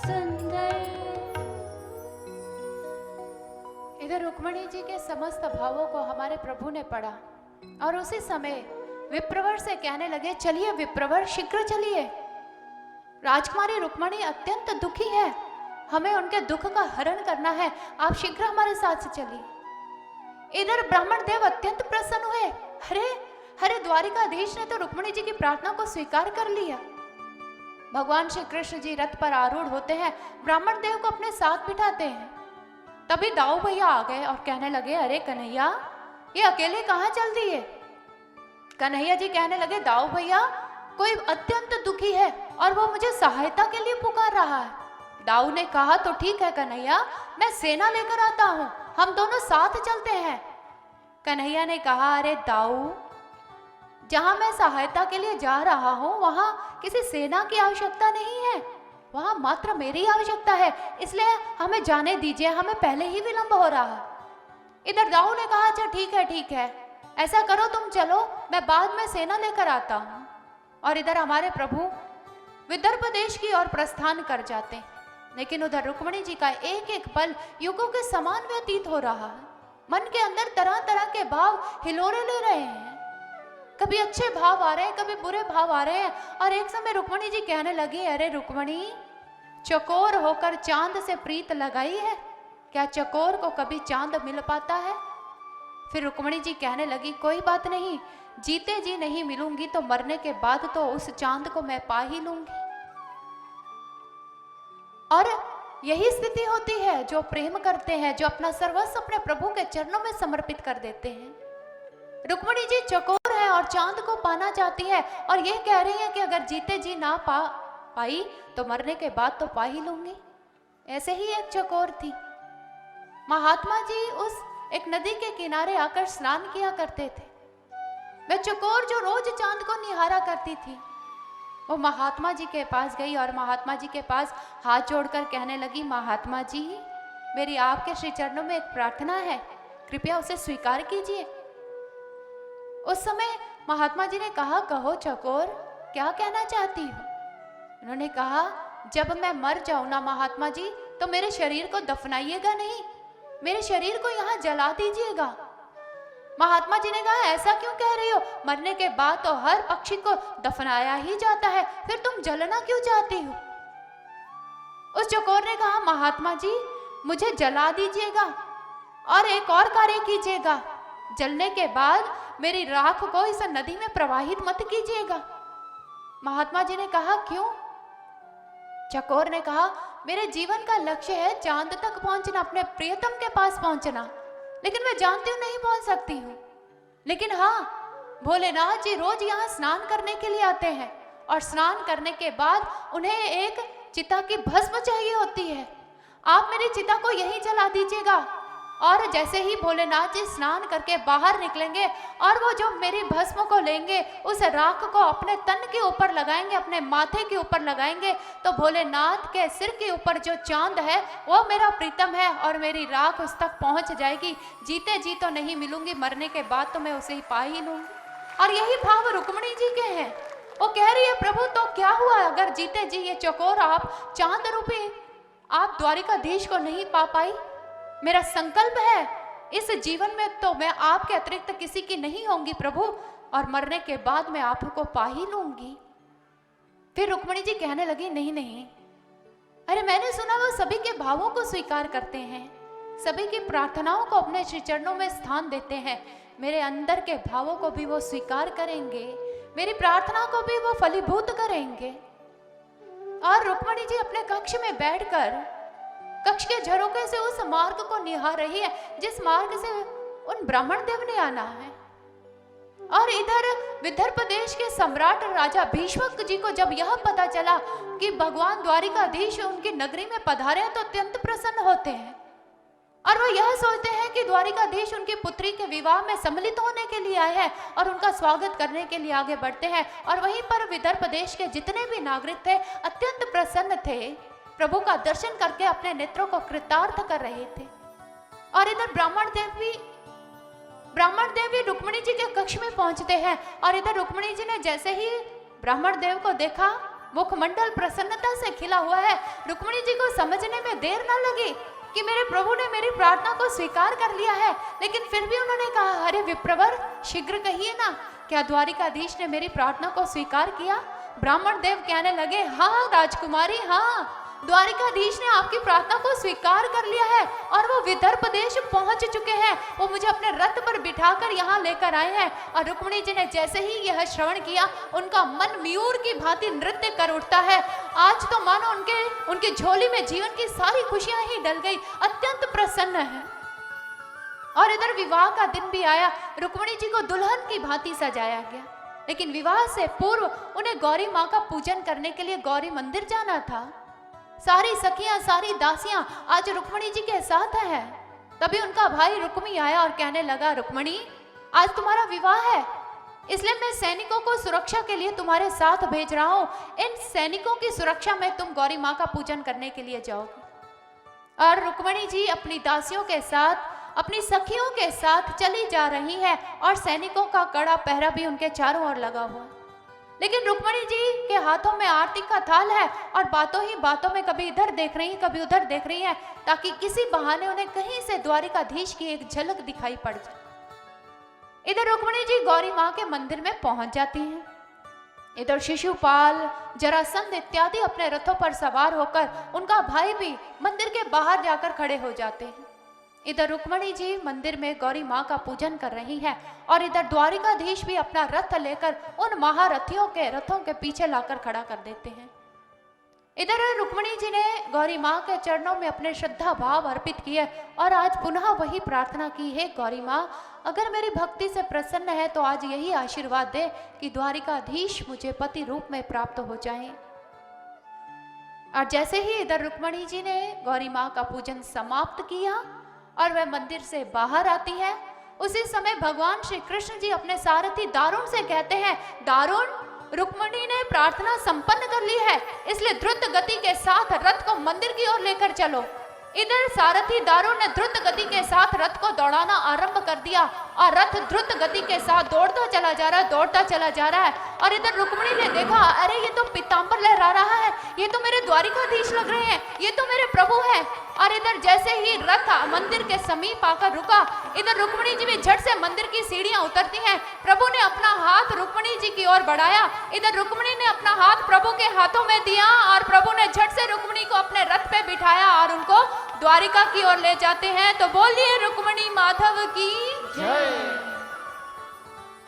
सुन्दर। इधर रुक्मणी जी के समस्त भावों को हमारे प्रभु ने पढ़ा और उसी समय विप्रवर से कहने लगे, चलिए विप्रवर, शीघ्र चलिए, राजकुमारी रुक्मणी अत्यंत दुखी है, हमें उनके दुख का हरण करना है, आप शीघ्र हमारे साथ से चलिए। इधर ब्राह्मण देव अत्यंत प्रसन्न हुए, अरे द्वारिकाधीश ने तो रुक्मणी जी की प्रार्थना को स्वीकार कर लिया। भगवान श्री कृष्ण जी रथ पर आरूढ़ होते हैं, ब्राह्मण देव को अपने साथ बिठाते हैं। तभी दाऊ भैया आ गए और कहने लगे, अरे कन्हैया, ये अकेले कहाँ चल दिए? कन्हैया जी कहने लगे, दाऊ भैया, कोई अत्यंत दुखी है और वो मुझे सहायता के लिए पुकार रहा है। दाऊ ने कहा, तो ठीक है कन्हैया, मैं सेना लेकर आता हूँ, हम दोनों साथ चलते हैं। कन्हैया ने कहा, अरे दाऊ, जहां मैं सहायता के लिए जा रहा हूँ वहां किसी सेना की आवश्यकता नहीं है, वहां मात्र मेरी आवश्यकता है, इसलिए हमें जाने दीजिए, हमें पहले ही विलंब हो रहा है। इधर दाऊ ने कहा, अच्छा ठीक है, ऐसा करो तुम चलो, मैं बाद में सेना लेकर आता हूँ। और इधर हमारे प्रभु विदर्भ देश की ओर प्रस्थान कर जाते हैं, लेकिन उधर रुक्मणी जी का एक एक पल युगों के समान व्यतीत हो रहा है। मन के अंदर तरह तरह के भाव हिलोरे ले रहे हैं, कभी अच्छे भाव आ रहे हैं, कभी बुरे भाव आ रहे हैं। और एक समय रुक्मणी जी कहने लगी, अरे रुक्मणी, चकोर होकर चांद से प्रीत लगाई है, क्या चकोर को कभी चांद मिल पाता है? फिर रुक्मणी जी कहने लगी, कोई बात नहीं, जीते जी नहीं मिलूंगी तो मरने के बाद तो उस चांद को मैं पा ही लूंगी। और यही स्थिति होती है, जो प्रेम करते हैं, जो अपना सर्वस्व अपने प्रभु के चरणों में समर्पित कर देते हैं। रुक्मणी जी चकोर है है और चांद को पाना चाहती है, और ये कह रही है कि अगर जीते जी ना पाई तो मरने के बाद तो पा ही लूंगी। ऐसे ही एक चकोर थी। महात्मा जी उस एक नदी के किनारे आकर स्नान किया करते थे। वह चकोर जो रोज चांद को निहारा करती थी, वो महात्मा जी के पास गई और महात्मा जी के पास हाथ जोड़कर कहने लगी, महात्मा जी, मेरी आपके श्री चरणों में एक प्रार्थना है, कृपया उसे स्वीकार कीजिए। उस समय महात्मा जी ने कहा, कहो चकोर, क्या कहना चाहती हो? उन्होंने कहा, जब मैं मर जाऊं ना महात्मा जी, तो मेरे शरीर को दफनाइएगा नहीं, मेरे शरीर को यहाँ जला दीजिएगा। महात्मा जी ने कहा, ऐसा क्यों कह रही हो? मरने के बाद तो हर पक्षी को दफनाया ही जाता है, फिर तुम जलना क्यों चाहती हो? उस चकोर ने कहा, महात्मा जी, मुझे जला दीजिएगा और एक और कार्य कीजिएगा, जलने के बाद मेरी राख को इस नदी में प्रवाहित मत कीजिएगा। महात्मा जी ने कहा, क्यों? चकोर ने कहा, मेरे जीवन का लक्ष्य है चांद तक पहुंचना, अपने प्रियतम के पास पहुंचना, लेकिन मैं जानती हूं नहीं पहुंच सकती हूं। लेकिन हाँ, भोलेनाथ जी रोज यहाँ स्नान करने के लिए आते हैं और स्नान करने के बाद उन्हें एक चिता की भस्म चाहिए होती है। आप मेरी चिता को यहीं जला दीजिएगा, और जैसे ही भोलेनाथ जी स्नान करके बाहर निकलेंगे और वो जो मेरी भस्म को लेंगे, उस राख को अपने तन के ऊपर लगाएंगे, अपने माथे के ऊपर लगाएंगे, तो भोलेनाथ के सिर के ऊपर जो चांद है वो मेरा प्रीतम है और मेरी राख उस तक पहुंच जाएगी। जीते जी तो नहीं मिलूंगी, मरने के बाद तो मैं उसे ही पा ही लूंगी। और यही भाव रुक्मिणी जी के हैं। वो कह रही है, प्रभु तो क्या हुआ अगर जीते जी ये चकोर आप चांद रूपी आप द्वारिकाधीश को नहीं पा पाई? मेरा संकल्प है इस जीवन में तो मैं आपके अतिरिक्त किसी की नहीं होंगी प्रभु, और मरने के बाद मैं आपको पा ही लूंगी। फिर रुक्मिणी जी कहने लगी, नहीं नहीं, अरे मैंने सुना वो सभी के भावों को स्वीकार करते हैं, सभी की प्रार्थनाओं को अपने श्री चरणों में स्थान देते हैं, मेरे अंदर के भावों को भी वो स्वीकार करेंगे, मेरी प्रार्थना को भी वो फलीभूत करेंगे। और रुक्मिणी जी अपने कक्ष में बैठकर कक्ष के झरोके से उस मार्ग को निहार रही है जिस मार्ग से उन ब्राह्मण देव ने आना है। और इधर विदर्भ देश के सम्राट राजा भीष्मक जी को जब यह पता चला कि भगवान द्वारिकाधीश उनकी नगरी में पधारे हैं, तो अत्यंत प्रसन्न होते हैं और वो यह सोचते हैं कि द्वारिकाधीश उनकी पुत्री के विवाह में सम्मिलित होने के लिए आए हैं और उनका स्वागत करने के लिए आगे बढ़ते हैं। और वहीं पर विदर्भ देश के जितने भी नागरिक थे अत्यंत प्रसन्न थे, प्रभु का दर्शन करके अपने नेत्रों को कृतार्थ कर रहे थे। और इधर ब्राह्मण देव भी रुक्मिणी जी के कक्ष में पहुंचते हैं, और इधर रुक्मिणी जी ने जैसे ही ब्राह्मण देव को देखा, मुखमंडल प्रसन्नता से खिला हुआ है। रुक्मिणी जी को समझने में देर न लगी कि मेरे प्रभु ने मेरी प्रार्थना को स्वीकार कर लिया है, लेकिन फिर भी उन्होंने कहा, अरे विप्रवर, शीघ्र कहिए ना, क्या द्वारिकाधीश ने मेरी प्रार्थना को स्वीकार किया? ब्राह्मण देव कहने लगे, हाँ राजकुमारी, हाँ, द्वारिकाधीश ने आपकी प्रार्थना को स्वीकार कर लिया है और वो विदर्भ देश पहुंच चुके हैं। वो मुझे अपने रथ पर बिठाकर यहाँ लेकर आए हैं। और रुक्मिणी जी ने जैसे ही यह श्रवण किया, उनका मन मयूर की भांति नृत्य कर उठता है। आज तो मानो उनकी झोली में जीवन की सारी खुशियां ही डल गई, अत्यंत प्रसन्न है। और इधर विवाह का दिन भी आया। रुक्मिणी जी को दुल्हन की भांति सजाया गया, लेकिन विवाह से पूर्व उन्हें गौरी माँ का पूजन करने के लिए गौरी मंदिर जाना था। सारी सखियां, सारी दासियां आज रुक्मिणी जी के साथ हैं। तभी उनका भाई रुक्मी आया और कहने लगा, रुक्मिणी, आज तुम्हारा विवाह है, इसलिए मैं सैनिकों को सुरक्षा के लिए तुम्हारे साथ भेज रहा हूं। इन सैनिकों की सुरक्षा में तुम गौरी माँ का पूजन करने के लिए जाओगे। और रुक्मिणी जी अपनी दासियों के साथ, अपनी सखियों के साथ चली जा रही है और सैनिकों का कड़ा पहरा भी उनके चारों ओर लगा हुआ। लेकिन रुक्मिणी जी के हाथों में आरती का थाल है और बातों ही बातों में कभी इधर देख रही हैं, कभी उधर देख रही हैं, ताकि किसी बहाने उन्हें कहीं से द्वारिकाधीश की एक झलक दिखाई पड़ जाए। इधर रुक्मिणी जी गौरी माँ के मंदिर में पहुंच जाती हैं। इधर शिशुपाल, जरासंध इत्यादि अपने रथों पर सवार होकर, उनका भाई भी मंदिर के बाहर जाकर खड़े हो जाते हैं। इधर रुक्मिणी जी मंदिर में गौरी माँ का पूजन कर रही हैं और इधर द्वारिकाधीश भी अपना रथ लेकर उन महारथियों के रथों के पीछे लाकर खड़ा कर देते हैं। इधर रुक्मिणी जी ने गौरी माँ के चरणों में अपने श्रद्धा भाव अर्पित किए और आज पुनः वही प्रार्थना की है, गौरी माँ अगर मेरी भक्ति से प्रसन्न है तो आज यही आशीर्वाद दे कि द्वारिकाधीश मुझे पति रूप में प्राप्त हो जाए। और जैसे ही इधर रुक्मिणी जी ने गौरी माँ का पूजन समाप्त किया और वह मंदिर से बाहर आती है, उसी समय भगवान श्री कृष्ण जी अपने सारथी दारुण से कहते हैं, दारुण रुक्मिणी ने प्रार्थना संपन्न कर ली है, इसलिए द्रुत गति के साथ रथ को मंदिर की ओर लेकर चलो। इधर सारथी दारुण ने द्रुत गति के साथ रथ को दौड़ाना आरंभ कर दिया और रथ द्रुत गति के साथ दौड़ता चला जा रहा है, दौड़ता चला जा रहा है। और इधर रुक्मिणी ने देखा, अरे ये तो पीतांबर लहरा रहा है, ये तो मेरे द्वारिकाधीश लग रहे हैं, ये तो मेरे प्रभु हैं। और इधर जैसे ही रथ मंदिर के समीप आकर रुका, इधर रुक्मिणी जी भी झट से मंदिर की सीढ़ियां उतरती हैं। प्रभु ने अपना हाथ रुक्मिणी जी की ओर बढ़ाया, इधर रुक्मिणी ने अपना हाथ प्रभु के हाथों में दिया और प्रभु ने झट से रुक्मिणी को अपने रथ पे बिठाया और उनको द्वारिका की ओर ले जाते हैं। तो बोलिए रुक्मिणी माधव की जय।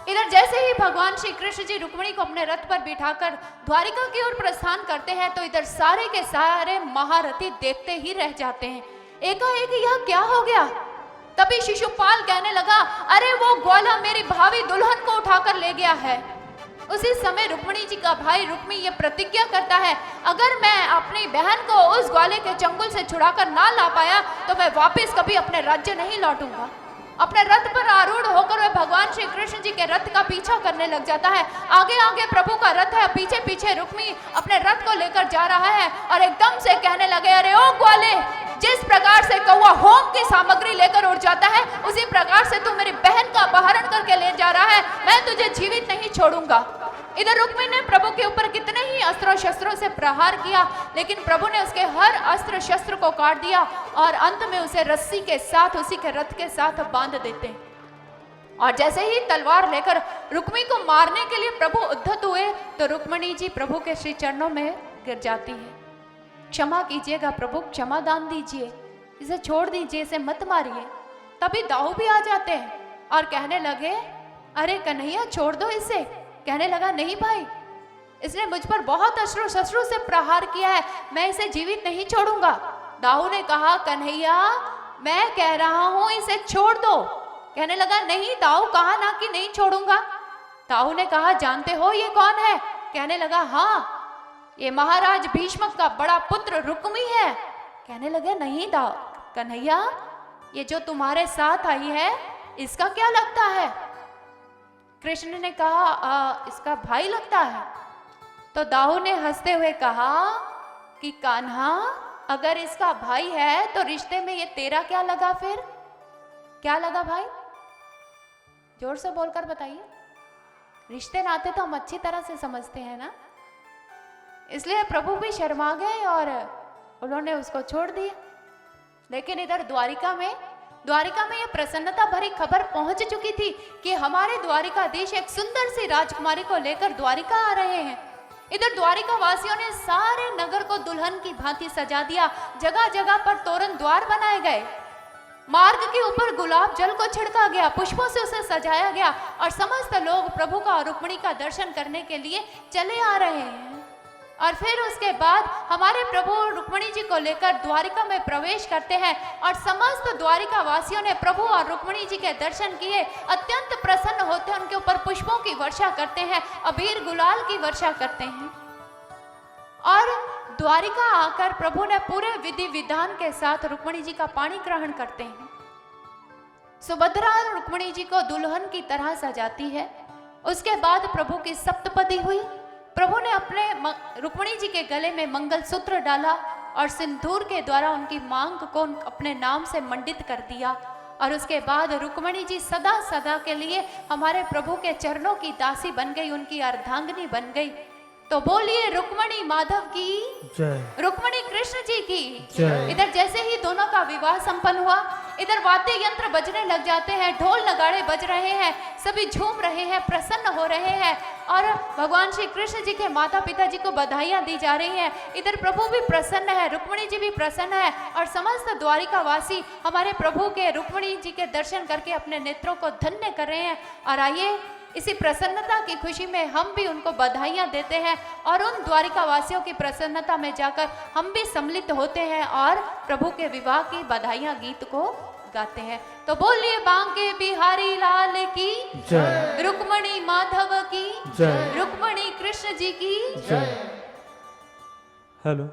इधर जैसे ही भगवान श्री कृष्ण जी रुक्मिणी को अपने रथ पर बिठाकर द्वारिका की ओर प्रस्थान करते हैं तो इधर सारे के सारे महारथी देखते ही रह जाते हैं। एकाएक यह क्या हो गया? तभी शिशुपाल कहने लगा, अरे वो ग्वाला मेरी भावी दुल्हन को उठाकर ले गया है। उसी समय रुक्मिणी जी का भाई रुक्मी ये प्रतिज्ञा करता है, अगर मैं अपनी बहन को उस ग्वाले के चंगुल से छुड़ाकर ना ला पाया तो मैं वापस कभी अपने राज्य नहीं लौटूंगा। अपने रथ पर आरूढ़ होकर वह भगवान श्री कृष्ण जी के रथ का पीछा करने लग जाता है। आगे आगे प्रभु का रथ है, पीछे पीछे रुक्मी अपने रथ को लेकर जा रहा है और एकदम से कहने लगे, अरे ओ ग्वाले, जिस प्रकार से कौवा होम की सामग्री लेकर उड़ जाता है उसी प्रकार से तू मेरी बहन का अपहरण करके ले जा रहा है, मैं तुझे जीवित नहीं छोड़ूंगा। इधर रुक्मी ने प्रभु के ऊपर कितने ही अस्त्रों शस्त्रों से प्रहार किया, लेकिन प्रभु ने उसके हर अस्त्र शस्त्र को काट दिया और अंत में उसे रस्सी के साथ उसी के रथ के साथ बांध देते हैं। और जैसे ही तलवार लेकर रुक्मी को मारने के लिए प्रभु उद्धत हुए तो रुक्मिणी जी प्रभु के श्री चरणों में गिर जाती है। क्षमा कीजिएगा प्रभु, क्षमा दान दीजिए, इसे छोड़ दीजिए, इसे मत मारिए। तभी दाऊ भी आ जाते हैं और कहने लगे, अरे कन्हैया छोड़ दो इसे। कहने लगा, नहीं भाई, इसने मुझ पर बहुत अस्त्रों शस्त्रों से प्रहार किया है, मैं इसे जीवित नहीं छोड़ूंगा। दाऊ ने कहा, कन्हैया मैं कह रहा हूं इसे छोड़ दो। कहने लगा, नहीं दाऊ, कहा ना कि नहीं छोड़ूंगा। दाऊ ने कहा, जानते हो ये कौन है? कहने लगा, हाँ ये महाराज भीष्म का बड़ा पुत्र रुक्मी है। कहने लगे, नहीं दाऊ कन्हैया, ये जो तुम्हारे साथ आई है इसका क्या लगता है? कृष्ण ने कहा, इसका भाई लगता है। तो दाऊ ने हंसते हुए कहा कि कान्हा, अगर इसका भाई है तो रिश्ते में ये तेरा क्या लगा? फिर क्या लगा भाई? जोर से बोलकर बताइए। रिश्ते नाते तो हम अच्छी तरह से समझते हैं ना, इसलिए प्रभु भी शर्मा गए और उन्होंने उसको छोड़ दिया। लेकिन इधर द्वारिका में यह प्रसन्नता भरी खबर पहुंच चुकी थी कि हमारे द्वारिकाधीश एक सुंदर सी राजकुमारी को लेकर द्वारिका आ रहे हैं। इधर द्वारिका वासियों ने सारे नगर को दुल्हन की भांति सजा दिया, जगह जगह पर तोरण द्वार बनाए गए, मार्ग के ऊपर गुलाब जल को छिड़का गया, पुष्पों से उसे सजाया गया और समस्त लोग प्रभु का और रुक्मिणी का दर्शन करने के लिए चले आ रहे हैं। और फिर उसके बाद हमारे प्रभु रुक्मिणी जी को लेकर द्वारिका में प्रवेश करते हैं और समस्त द्वारिका वासियों ने प्रभु और रुक्मिणी जी के दर्शन किए, अत्यंत प्रसन्न होते हैं, उनके ऊपर पुष्पों की वर्षा करते हैं, अबीर गुलाल की वर्षा करते हैं। और द्वारिका आकर प्रभु ने पूरे विधि विधान के साथ रुक्मिणी जी का पाणी ग्रहण करते हैं। सुभद्रा रुक्मिणी जी को दुल्हन की तरह सजाती है। उसके बाद प्रभु की सप्तपदी हुई। प्रभु ने अपने रुक्मिणी जी के गले में मंगल सूत्र डाला और सिंदूर के द्वारा उनकी मांग को अपने नाम से मंडित कर दिया। और उसके बाद रुक्मिणी जी सदा सदा के लिए हमारे प्रभु के चरणों की दासी बन गई, उनकी अर्धांगिनी बन गई। तो बोलिए रुक्मिणी माधव की जय, रुक्मिणी कृष्ण जी की जय। इधर जैसे ही दोनों का विवाह संपन्न हुआ, इधर वाद्य यंत्र बजने लग जाते हैं, ढोल नगाड़े बज रहे हैं, सभी झूम रहे हैं, प्रसन्न हो रहे हैं और भगवान श्री कृष्ण जी के माता पिता जी को बधाइयां दी जा रही हैं। इधर प्रभु भी प्रसन्न है, रुक्मिणी जी भी प्रसन्न है और समस्त द्वारिका वासी हमारे प्रभु के रुक्मिणी जी के दर्शन करके अपने नेत्रों को धन्य कर रहे हैं। और आइए इसी प्रसन्नता की खुशी में हम भी उनको बधाइयां देते हैं और उन द्वारिका वासियों की प्रसन्नता में जाकर हम भी सम्मिलित होते हैं और प्रभु के विवाह की बधाइयां गीत को गाते हैं। तो बोलिए बांके बिहारी लाल की जय रुक्मणी माधव की जय रुक्मणी कृष्ण जी की जय। हेलो